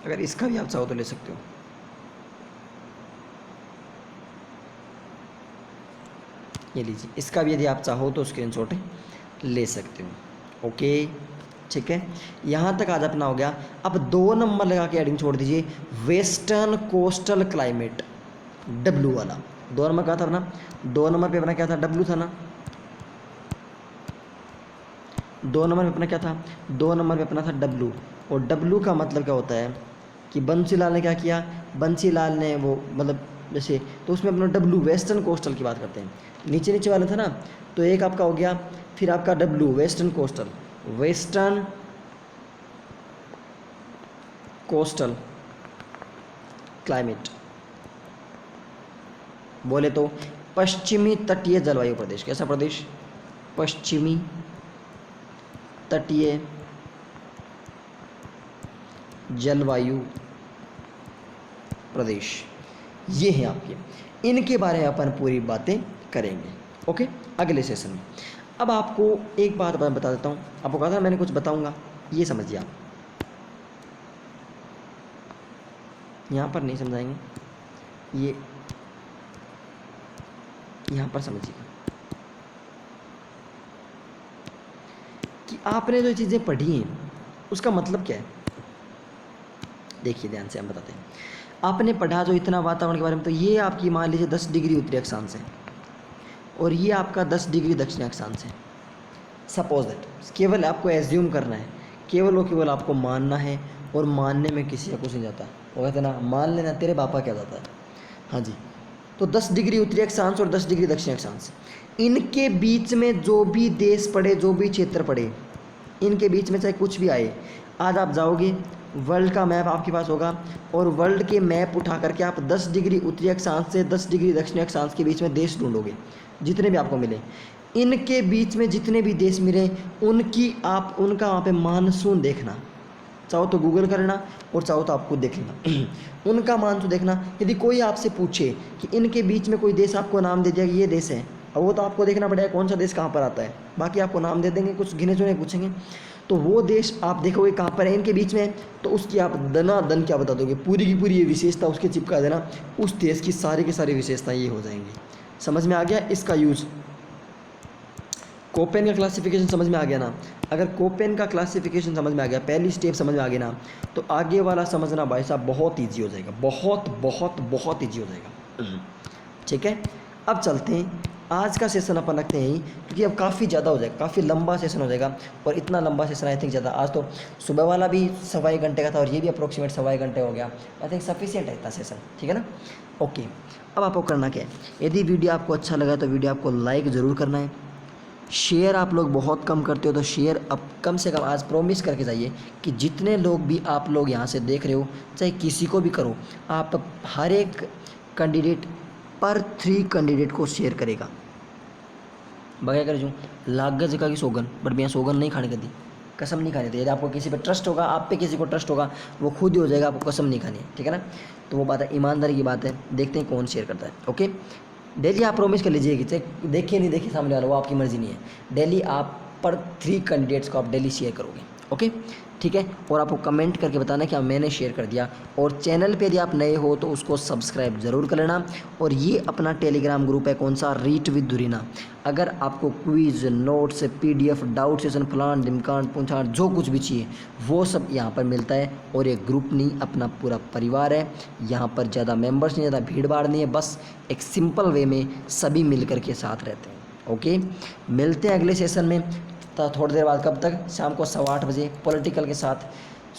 अगर इसका भी आप चाहो तो ले सकते हो। ये लीजिए, इसका भी यदि आप चाहो तो स्क्रीनशॉट ले सकते हो। ओके ठीक है, यहाँ तक आज अपना हो गया। अब 2 नंबर लगा के एडिंग छोड़ दीजिए, वेस्टर्न कोस्टल क्लाइमेट, डब्लू वाला। 2 नंबर क्या था अपना, 2 नंबर पे अपना क्या था, डब्लू था ना। 2 नंबर पे अपना क्या था, 2 नंबर पे अपना था डब्लू। और डब्लू का मतलब क्या होता है कि बंसीलाल ने क्या किया, बंसीलाल ने वो मतलब जैसे, तो उसमें अपना डब्लू वेस्टर्न कोस्टल की बात करते हैं। नीचे नीचे वाला था ना, तो एक आपका हो गया, फिर आपका W western coastal, western coastal climate, बोले तो पश्चिमी तटीय जलवायु प्रदेश। कैसा प्रदेश, पश्चिमी तटीय जलवायु प्रदेश, ये हैं आपके, इनके बारे में अपन पूरी बातें करेंगे। ओके अगले सेशन में। अब आपको एक बात बता देता हूँ, आपको कहा था मैंने कुछ बताऊंगा, ये समझिए आप, यहाँ पर नहीं समझाएंगे, ये यहाँ पर समझिएगा कि आपने जो चीज़ें पढ़ी हैं उसका मतलब क्या है। देखिए ध्यान से हम बताते हैं, आपने पढ़ा जो इतना वातावरण के बारे में, तो ये आपकी मान लीजिए 10 डिग्री उत्तरी अक्षांश है और ये आपका 10 डिग्री दक्षिणी अक्षांश है। सपोज दैट, केवल आपको एज्यूम करना है, केवल और केवल आपको मानना है, और मानने में किसी का कुछ नहीं जाता। वो कहते ना, मान लेना तेरे पापा क्या जाता है। हाँ जी, तो 10 डिग्री उत्तरी अक्षांश और 10 डिग्री दक्षिणी अक्षांश, इनके बीच में जो भी देश पड़े, जो भी क्षेत्र पड़े, इनके बीच में चाहे कुछ भी आए, आज आप जाओगे, वर्ल्ड का मैप आपके पास होगा, और वर्ल्ड के मैप उठा करके आप 10 डिग्री उत्तरी अक्षांश से 10 डिग्री दक्षिणी अक्षांश के बीच में देश ढूंढोगे, जितने भी आपको मिले। इनके बीच में जितने भी देश मिले, उनका वहाँ पे मानसून देखना, चाहो तो गूगल करना और चाहो तो आपको देख लेना। उनका मानसून देखना। यदि कोई आपसे पूछे कि इनके बीच में कोई देश, आपको नाम दे दिया कि ये देश है, अब वो तो आपको देखना पड़ेगा कौन सा देश कहाँ पर आता है। बाकी आपको नाम दे देंगे, कुछ गिने चुने पूछेंगे, तो वो देश आप देखोगे कहाँ पर है, इनके बीच में, तो उसकी आप दनादन क्या बता दोगे, पूरी की पूरी ये विशेषता उसके चिपका देना, उस देश की सारी की सारी विशेषताएँ ये हो जाएंगी। समझ में आ गया इसका यूज़। कोपेन का क्लासिफिकेशन समझ में आ गया ना। अगर कोपेन का क्लासिफिकेशन समझ में आ गया, पहली स्टेप समझ में आ गई ना, तो आगे वाला समझना भाई साहब बहुत ईजी हो जाएगा, बहुत बहुत बहुत ईजी हो जाएगा। ठीक है, अब चलते हैं, आज का सेशन अपन रखते हैं, क्योंकि अब काफ़ी ज़्यादा हो जाएगा, काफ़ी लंबा सेशन हो जाएगा, और इतना लंबा सेशन आई थिंक ज़्यादा, आज तो सुबह वाला भी 1.25 घंटे का था और ये भी अप्रोक्सीमेट 1.25 घंटे हो गया। आई थिंक सफिशिएंट है इतना सेशन, ठीक है ना। ओके, अब आपको करना क्या है, यदि वीडियो आपको अच्छा लगा तो वीडियो आपको लाइक ज़रूर करना है। शेयर आप लोग बहुत कम करते हो, तो शेयर अब कम से कम आज प्रॉमिस करके जाइए कि जितने लोग भी आप लोग यहाँ से देख रहे हो, चाहे किसी को भी करो, आप हर एक कैंडिडेट पर 3 कैंडिडेट को शेयर करेगा। बगैर कर जो लागत जगह की सोगन, बट मैं सोगन नहीं खाने का दी, कसम नहीं खानी थी। यदि आपको किसी पे ट्रस्ट होगा, आप पे किसी को ट्रस्ट होगा, वो खुद ही हो जाएगा, आपको कसम नहीं खानी है, ठीक है ना। तो वो बात है, ईमानदारी की बात है, देखते हैं कौन शेयर करता है। ओके, डेली आप प्रॉमिस कर लीजिए कि चाहे देखिए नहीं देखिए सामने वाला, वो आपकी मर्ज़ी नहीं है, डेली आप पर 3 कैंडिडेट्स को आप डेली शेयर करोगे। ओके ठीक है, और आपको कमेंट करके बताना कि मैंने शेयर कर दिया, और चैनल पे यदि आप नए हो तो उसको सब्सक्राइब ज़रूर कर लेना। और ये अपना टेलीग्राम ग्रुप है, कौन सा, रीट विद दुरीना। अगर आपको quiz, notes, PDF, doubt session, फलान ढिमकान पूछान, जो कुछ भी चाहिए वो सब यहाँ पर मिलता है। और ये ग्रुप नहीं, अपना पूरा परिवार है, यहाँ पर ज़्यादा मेम्बर्स नहीं, ज़्यादा भीड़ भाड़ नहीं है, बस एक सिंपल वे में सभी मिल कर के साथ रहते हैं। ओके, मिलते हैं अगले सेशन में, तो थोड़ी देर बाद, कब तक, शाम को 8:15 बजे पॉलिटिकल के साथ।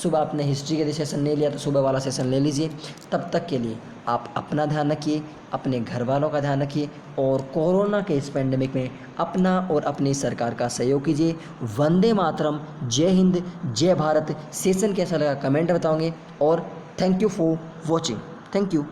सुबह आपने हिस्ट्री के लिए सेशन नहीं लिया तो सुबह वाला सेशन ले लीजिए। तब तक के लिए आप अपना ध्यान रखिए, अपने घर वालों का ध्यान रखिए और कोरोना के इस पेंडेमिक में अपना और अपनी सरकार का सहयोग कीजिए। वंदे मातरम, जय हिंद, जय भारत। सेशन कैसा लगा कमेंट बताओगे और thank you for watching. Thank you.